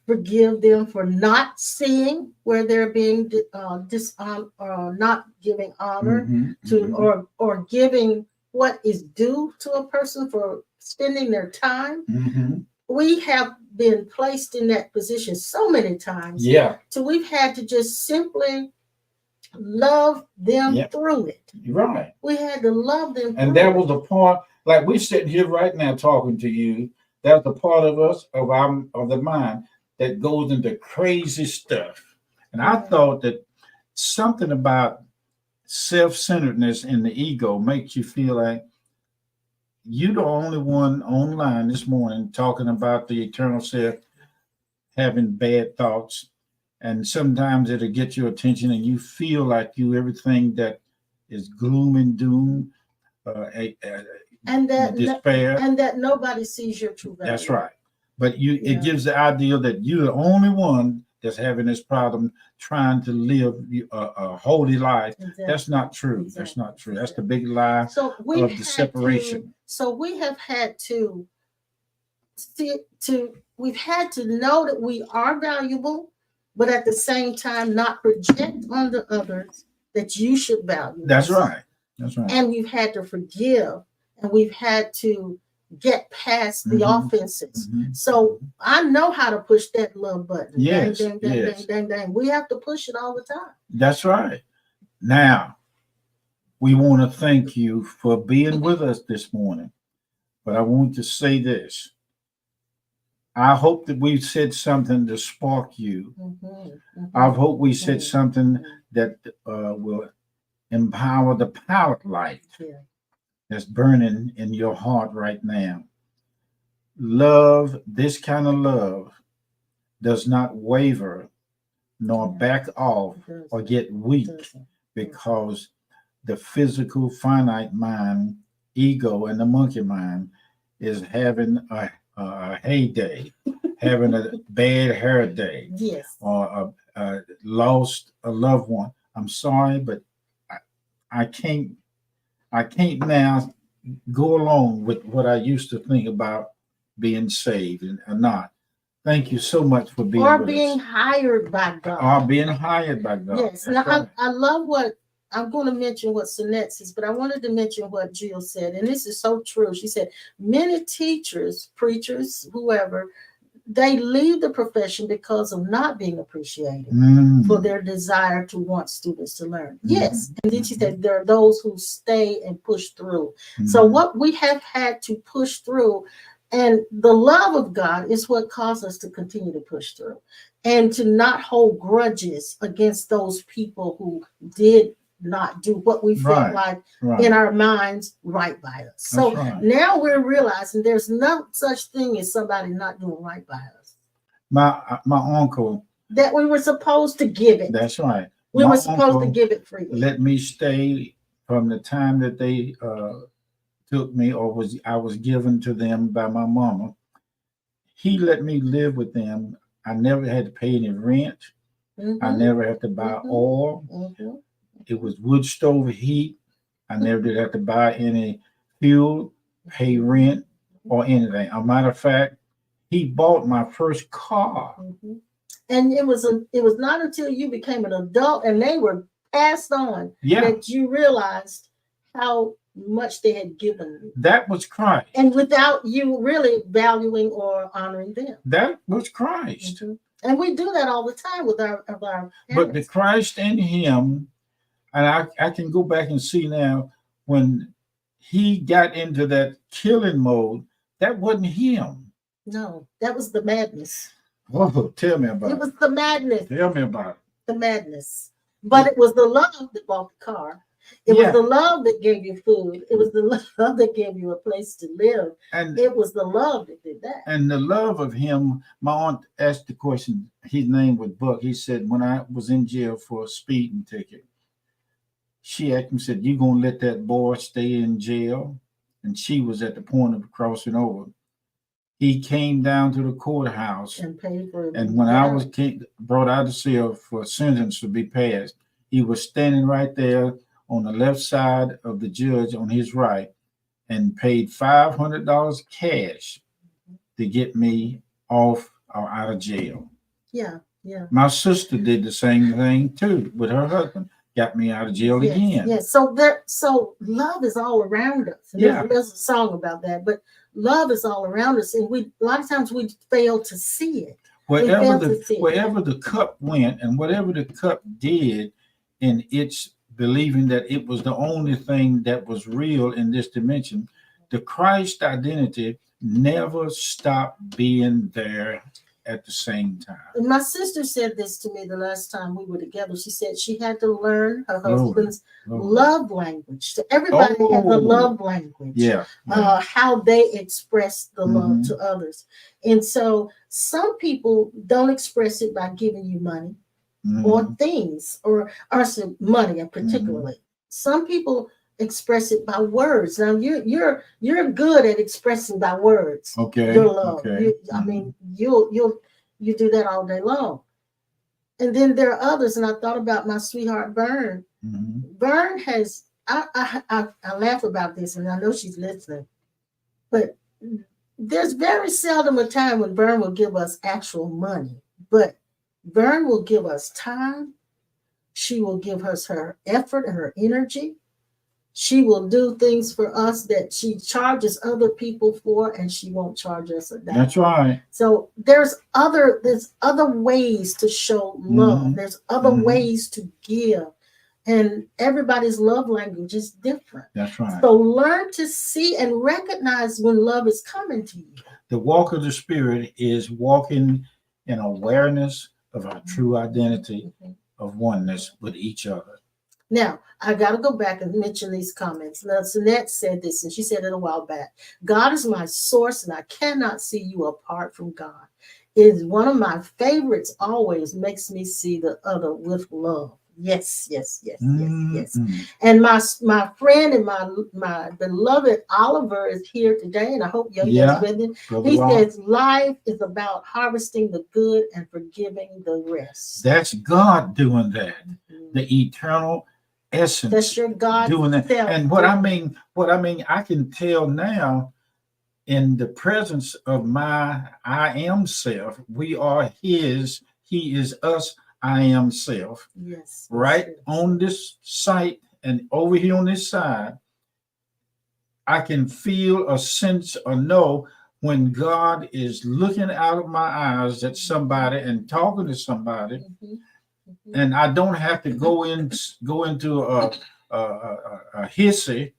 forgive them for not seeing where they're being dishonored or not giving honor to or giving what is due to a person for spending their time. We have been placed in that position so many times. So we've had to just simply love them through it. Right. We had to love them. And that was the part, like we're sitting here right now talking to you. That's the part of us, of the mind that goes into crazy stuff. And I thought that something about self-centeredness and the ego makes you feel like you're the only one online this morning talking about the eternal self having bad thoughts. And sometimes it'll get your attention and you feel like you everything that is gloom and doom, and that despair, and that nobody sees your true value. That's right. But it gives the idea that you're the only one that's having this problem trying to live a holy life. Exactly. That's not true. Exactly. That's not true. That's the big lie of the separation. So we have had to we've had to know that we are valuable, but at the same time not project on the others that you should value. That's right. That's right. And we've had to forgive, and we've had to get past the offenses. So I know how to push that love button. Yes. Dang, dang, dang, dang, dang, dang. We have to push it all the time. That's right. Now, we want to thank you for being with us this morning. But I want to say this. I hope that we've said something to spark you. I hope we said something that will empower the power light that's burning in your heart right now. Love, this kind of love, does not waver nor back off or get weak because the physical finite mind, ego, and the monkey mind is having a heyday, having a bad hair day, or lost a loved one. I'm sorry, but I can't now go along with what I used to think about being saved and not. Thank you so much for being with being us. hired by God. Or being hired by God. Yes. Now, I love what I'm going to mention what Sinette says, but I wanted to mention what Jill said, and this is so true. She said, many teachers, preachers, whoever, they leave the profession because of not being appreciated for their desire to want students to learn. Yes. And then she said, there are those who stay and push through. So what we have had to push through, and the love of God is what caused us to continue to push through and to not hold grudges against those people who did not do what we felt like in our minds right by us. So now we're realizing there's no such thing as somebody not doing right by us. My uncle. That we were supposed to give it. That's right. We were supposed to give it freely. Let me stay from the time that they took me, or I was given to them by my mama. He let me live with them. I never had to pay any rent. I never had to buy oil. It was wood stove heat. I never did have to buy any fuel, pay rent, or anything. A matter of fact, he bought my first car. And it was not until you became an adult and they were passed on that you realized how much they had given you. That was Christ. And without you really valuing or honoring them. That was Christ. And we do that all the time with our parents. But the Christ in him, and I can go back and see now, when he got into that killing mode, that wasn't him. No, that was the madness. Oh, tell me about it. It was the madness. Tell me about it. The madness. But it was the love that bought the car. It was the love that gave you food. It was the love that gave you a place to live. And it was the love that did that. And the love of him, my aunt asked the question, his name was Buck. He said, when I was in jail for a speeding ticket, she asked him, said, you gonna let that boy stay in jail? And she was at the point of crossing over. He came down to the courthouse and paid for it. And when I was brought out of cell for a sentence to be passed, he was standing right there on the left side of the judge on his right and paid $500 cash to get me off or out of jail. Yeah. My sister did the same thing too with her husband, got me out of jail again. Yes. So love is all around us. There's a song about that, but love is all around us, and a lot of times we fail to see it. Wherever the cup went and whatever the cup did in its believing that it was the only thing that was real in this dimension, the Christ identity never stopped being there at the same time. And my sister said this to me the last time we were together. She said she had to learn her husband's love language. So everybody has a love language. How they express the love to others. And so some people don't express it by giving you money or things or some money particularly. Some people express it by words. Now you're good at expressing by words. Your love. I mean, you do that all day long. And then there are others, and I thought about my sweetheart Vern. Vern has I laugh about this, and I know she's listening, but there's very seldom a time when Vern will give us actual money, but Vern will give us time. She will give us her effort and her energy. She will do things for us that she charges other people for, and she won't charge us a dime. That's right. So there's other ways to show love. There's other ways to give, and everybody's love language is different. That's right. So learn to see and recognize when love is coming to you. The walk of the Spirit is walking in awareness of our true identity of oneness with each other. Now, I got to go back and mention these comments. Now, Sinette said this, and she said it a while back. God is my source, and I cannot see you apart from God. It is one of my favorites, always makes me see the other with love. Yes. And my friend and my beloved Oliver is here today, and I hope you're with him. He says life is about harvesting the good and forgiving the rest. That's God doing that. The eternal essence. That's your God doing that. And what I mean, I can tell now in the presence of my I am self, we are his, he is us, I am self. Yes. Right on this site and over here on this side, I can feel a sense or know when God is looking out of my eyes at somebody and talking to somebody. And I don't have to go into a hissy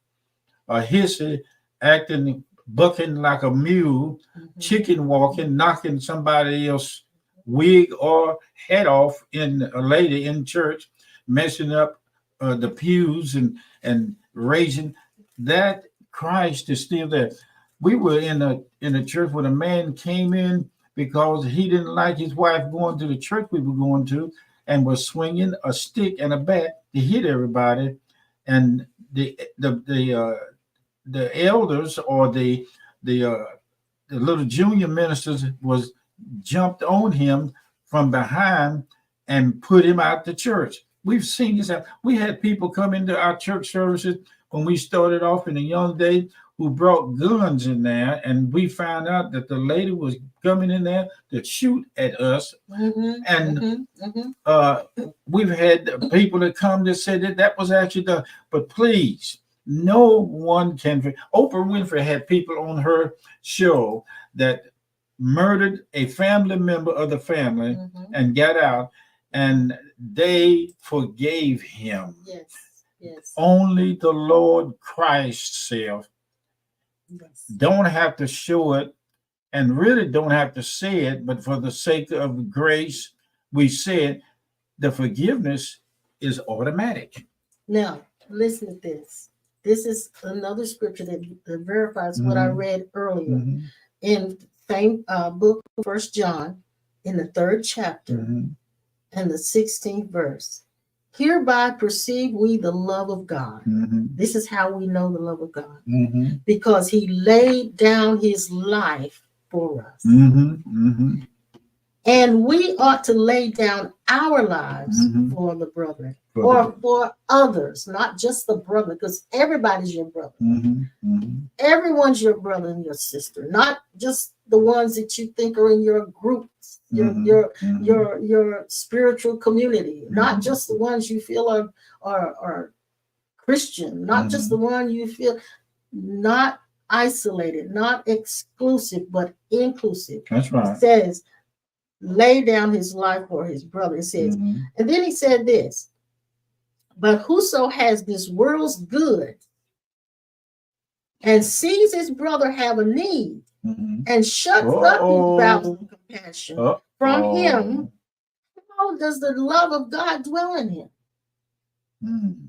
acting, bucking like a mule, chicken walking, knocking somebody else wig or head off in a lady in church, messing up the pews and raising. That Christ is still there. We were in a church where a man came in because he didn't like his wife going to the church we were going to, and was swinging a stick and a bat to hit everybody. And the elders or the little junior ministers was jumped on him from behind and put him out the church. We've seen this. We had people come into our church services when we started off in a young day who brought guns in there, and we found out that the lady was coming in there to shoot at us. And we've had people that come that said that was actually done. But please, no one can. Oprah Winfrey had people on her show that murdered a family member of the family and got out, and they forgave him. Yes. Only the Lord Christ self don't have to show it, and really don't have to say it, but for the sake of grace, we said the forgiveness is automatic. Now, listen to this. This is another scripture that verifies what I read earlier in same book, 1 John, in the 3rd chapter and the 16th verse. Hereby perceive we the love of God. This is how we know the love of God. Because he laid down his life for us. And we ought to lay down our lives for the brethren, or for others, not just the brother, because everybody's your brother. Everyone's your brother and your sister, not just the ones that you think are in your groups, your spiritual community, not just the ones you feel are Christian, not just the one you feel, not isolated, not exclusive, but inclusive. That's right. It says, lay down his life for his brother. It says, and then he said this, but whoso has this world's good and sees his brother have a need and shuts up his bowels of compassion from him, how does the love of God dwell in him?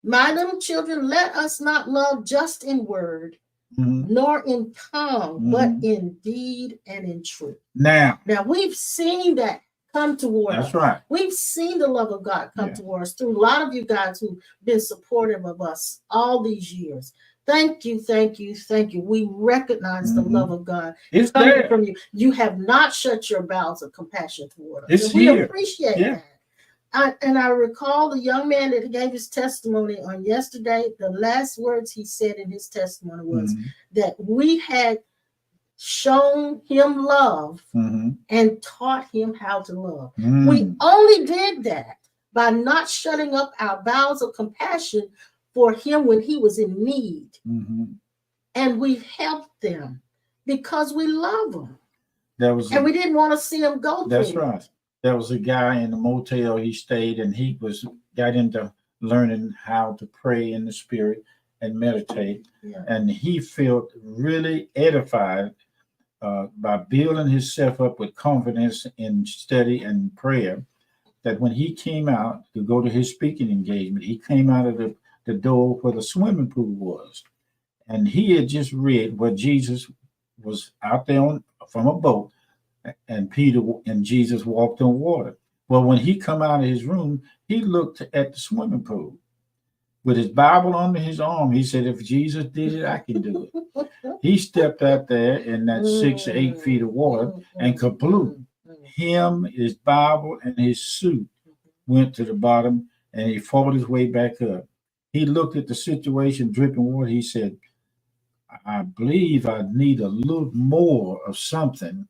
My little children, let us not love just in word, nor in tongue, but in deed and in truth. Now we've seen that come toward us. That's right. We've seen the love of God come toward us through a lot of you guys who've been supportive of us all these years. Thank you, thank you, thank you. We recognize the love of God. It's coming there from you. You have not shut your bowels of compassion toward us. It's and we here. appreciate that. I recall the young man that gave his testimony on yesterday. The last words he said in his testimony was that we had shown him love and taught him how to love. We only did that by not shutting up our bowels of compassion for him when he was in need. And we helped them because we love him. And we didn't want to see him go through. That's right. There was a guy in the motel he stayed, and he got into learning how to pray in the spirit and meditate. And he felt really edified by building himself up with confidence in study and prayer, that when he came out to go to his speaking engagement, he came out of the door where the swimming pool was. And he had just read where Jesus was out there from a boat, and Peter and Jesus walked on water. Well, when he come out of his room, he looked at the swimming pool with his Bible under his arm. He said, if Jesus did it, I can do it. He stepped out there in that 6 to 8 feet of water and kaploop. Him, his Bible, and his suit went to the bottom, and he fought his way back up. He looked at the situation, dripping water. He said, I believe I need a little more of something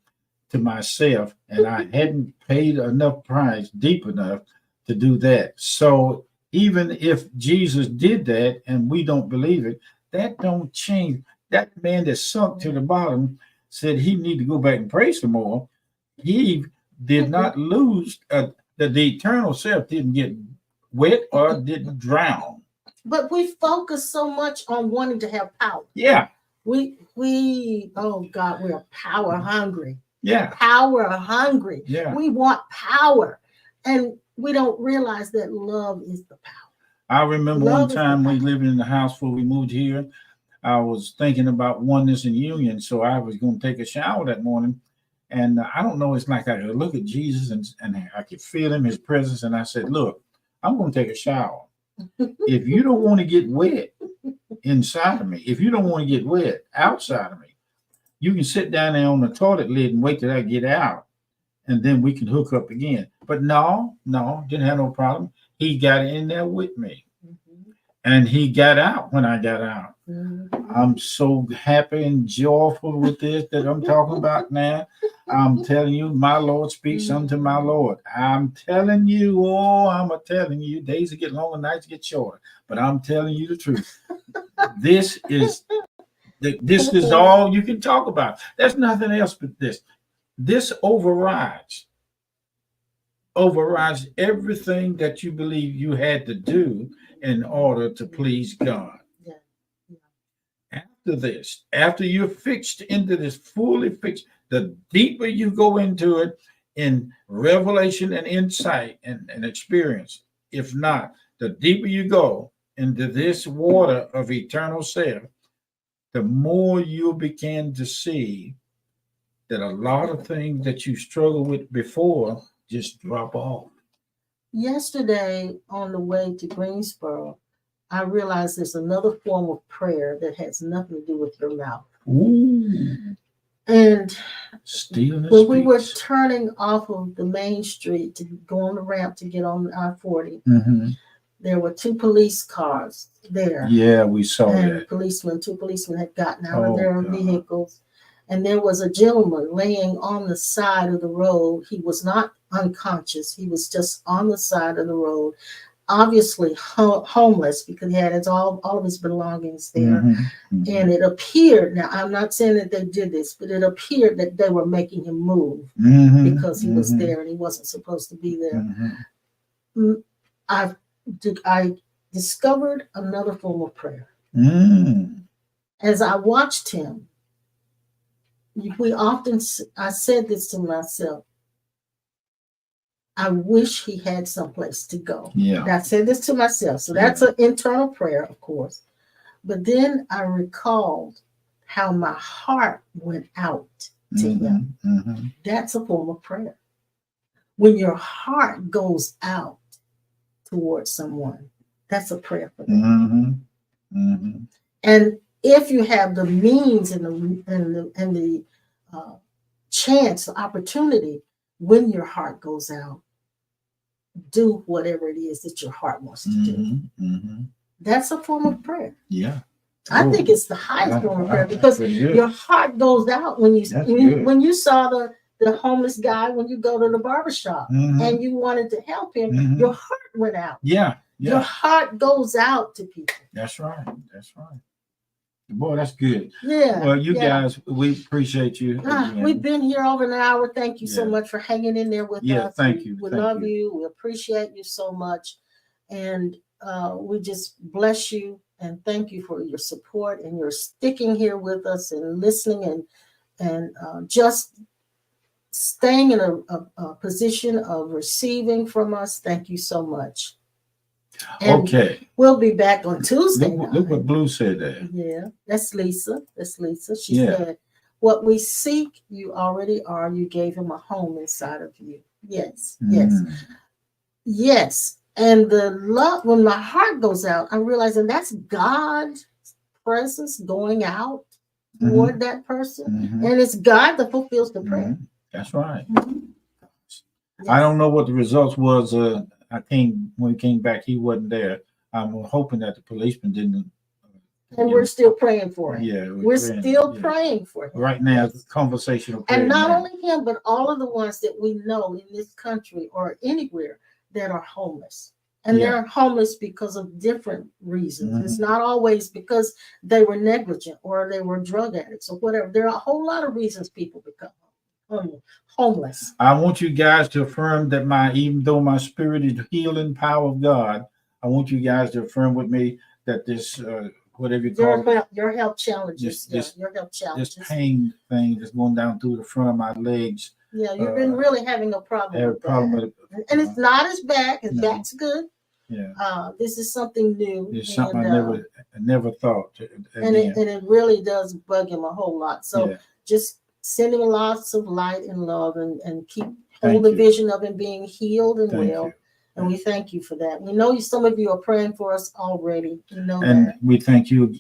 to myself, and I hadn't paid enough price deep enough to do that. So even if Jesus did that and we don't believe it, that don't change. That man that sunk to the bottom said he need to go back and pray some more. He did not lose, the eternal self didn't get wet or didn't drown. But we focus so much on wanting to have power. We oh God, we're power hungry. Power hungry. We want power. And we don't realize that love is the power. I remember one time we living in the house before we moved here. I was thinking about oneness and union. So I was going to take a shower that morning. And I don't know, it's like I could look at Jesus and I could feel him, his presence. And I said, look, I'm going to take a shower. If you don't want to get wet inside of me, if you don't want to get wet outside of me, you can sit down there on the toilet lid and wait till I get out, and then we can hook up again. But no, didn't have no problem. He got in there with me. And he got out when I got out. Mhm. I'm so happy and joyful with this that I'm talking about now. I'm telling you, my Lord speaks unto my Lord. I'm telling you, I'm telling you, days get longer, nights get shorter. But I'm telling you the truth. This is all you can talk about. There's nothing else but this. This overrides everything that you believe you had to do in order to please God. Yeah. After this, after you're fixed into this, fully fixed, the deeper you go into it in revelation and insight and experience, if not, the deeper you go into this water of eternal self, the more you begin to see that a lot of things that you struggled with before just drop off. Yesterday, on the way to Greensboro, I realized there's another form of prayer that has nothing to do with your mouth. Ooh. And Stillness when we were speaks. turning off of the main street to go on the ramp to get on I-40, there were two police cars there. Yeah, we saw and that. Two policemen had gotten out of their vehicles. And there was a gentleman laying on the side of the road. He was not unconscious. He was just on the side of the road, obviously homeless, because he had all of his belongings there. And it appeared, now I'm not saying that they did this, but it appeared that they were making him move because he was there and he wasn't supposed to be there. I discovered another form of prayer. As I watched him, I said this to myself, I wish he had someplace to go. Yeah. I said this to myself. So that's an internal prayer, of course. But then I recalled how my heart went out to him. That's a form of prayer. When your heart goes out towards someone, that's a prayer for them. And if you have the means and the chance, the opportunity, when your heart goes out, do whatever it is that your heart wants to do. That's a form of prayer. Yeah. I think it's the highest form of prayer, because your heart goes out when you saw the homeless guy, when you go to the barbershop and you wanted to help him, your heart went out. Yeah. Your heart goes out to people. That's right. Boy, that's good. Yeah. Well, you guys, we appreciate you. We've been here over an hour. Thank you so much for hanging in there with us. Yeah, thank you. We love you. We appreciate you so much. And we just bless you and thank you for your support and your sticking here with us and listening and just staying in a position of receiving from us. Thank you so much. And okay. We'll be back on Tuesday night. Look what Blue said there. Yeah, that's Lisa. She said, what we seek, you already are. You gave him a home inside of you. Yes. And the love, when my heart goes out, I'm realizing that's God's presence going out toward that person. And it's God that fulfills the prayer. That's right. Yes. I don't know what the results was. When he came back, he wasn't there. I'm hoping that the policeman didn't. And we're still praying for him. Yeah, we're still praying for him. Right now, it's conversational prayer. And not only him, but all of the ones that we know in this country or anywhere that are homeless. And they're homeless because of different reasons. It's not always because they were negligent or they were drug addicts or whatever. There are a whole lot of reasons people become homeless. I want you guys to affirm that even though my spirit is healing power of God, I want you guys to affirm with me that this whatever you call it, your health challenges, this pain thing that's going down through the front of my legs. Yeah, you've been really having a problem with that. And it's not as bad, and that's good. Yeah. This is something new. It's something I never thought. And it really does bug him a whole lot. So just send him lots of light and love and hold the vision of him being healed and well. And we thank you for that. We know some of you are praying for us already. We know and that. We thank you.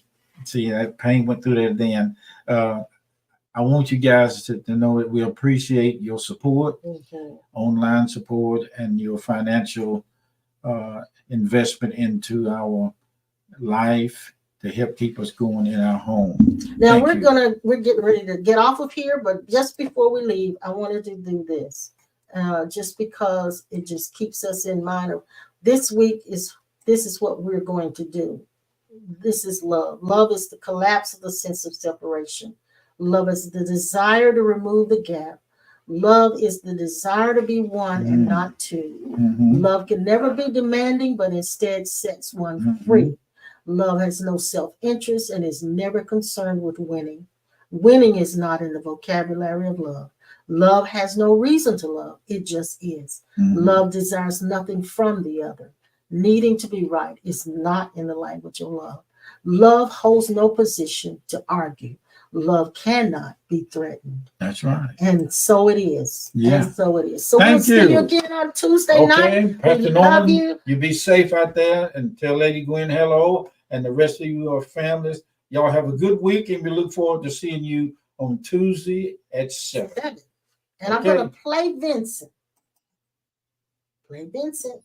See, that pain went through there then. I want you guys to know that we appreciate your support, online support, and your financial investment into our life to help keep us going in our home. Now Thank we're getting ready to get off of here, but just before we leave, I wanted to do this, just because it just keeps us in mind of this week this is what we're going to do. This is love. Love is the collapse of the sense of separation. Love is the desire to remove the gap. Love is the desire to be one and not two. Love can never be demanding, but instead sets one free. Love has no self-interest and is never concerned with winning. Winning is not in the vocabulary of love. Love has no reason to love. It just is. Love desires nothing from the other. Needing to be right is not in the language of love. Love holds no position to argue. Love cannot be threatened. That's right. And so it is. Yeah. And so it is. So Thank we'll see you again on Tuesday night. Pastor We Norman, love you. You be safe out there, and tell Lady Gwen hello, and the rest of your families. Y'all have a good week, and we look forward to seeing you on Tuesday at 7. And I'm going to play Vincent. Play Vincent.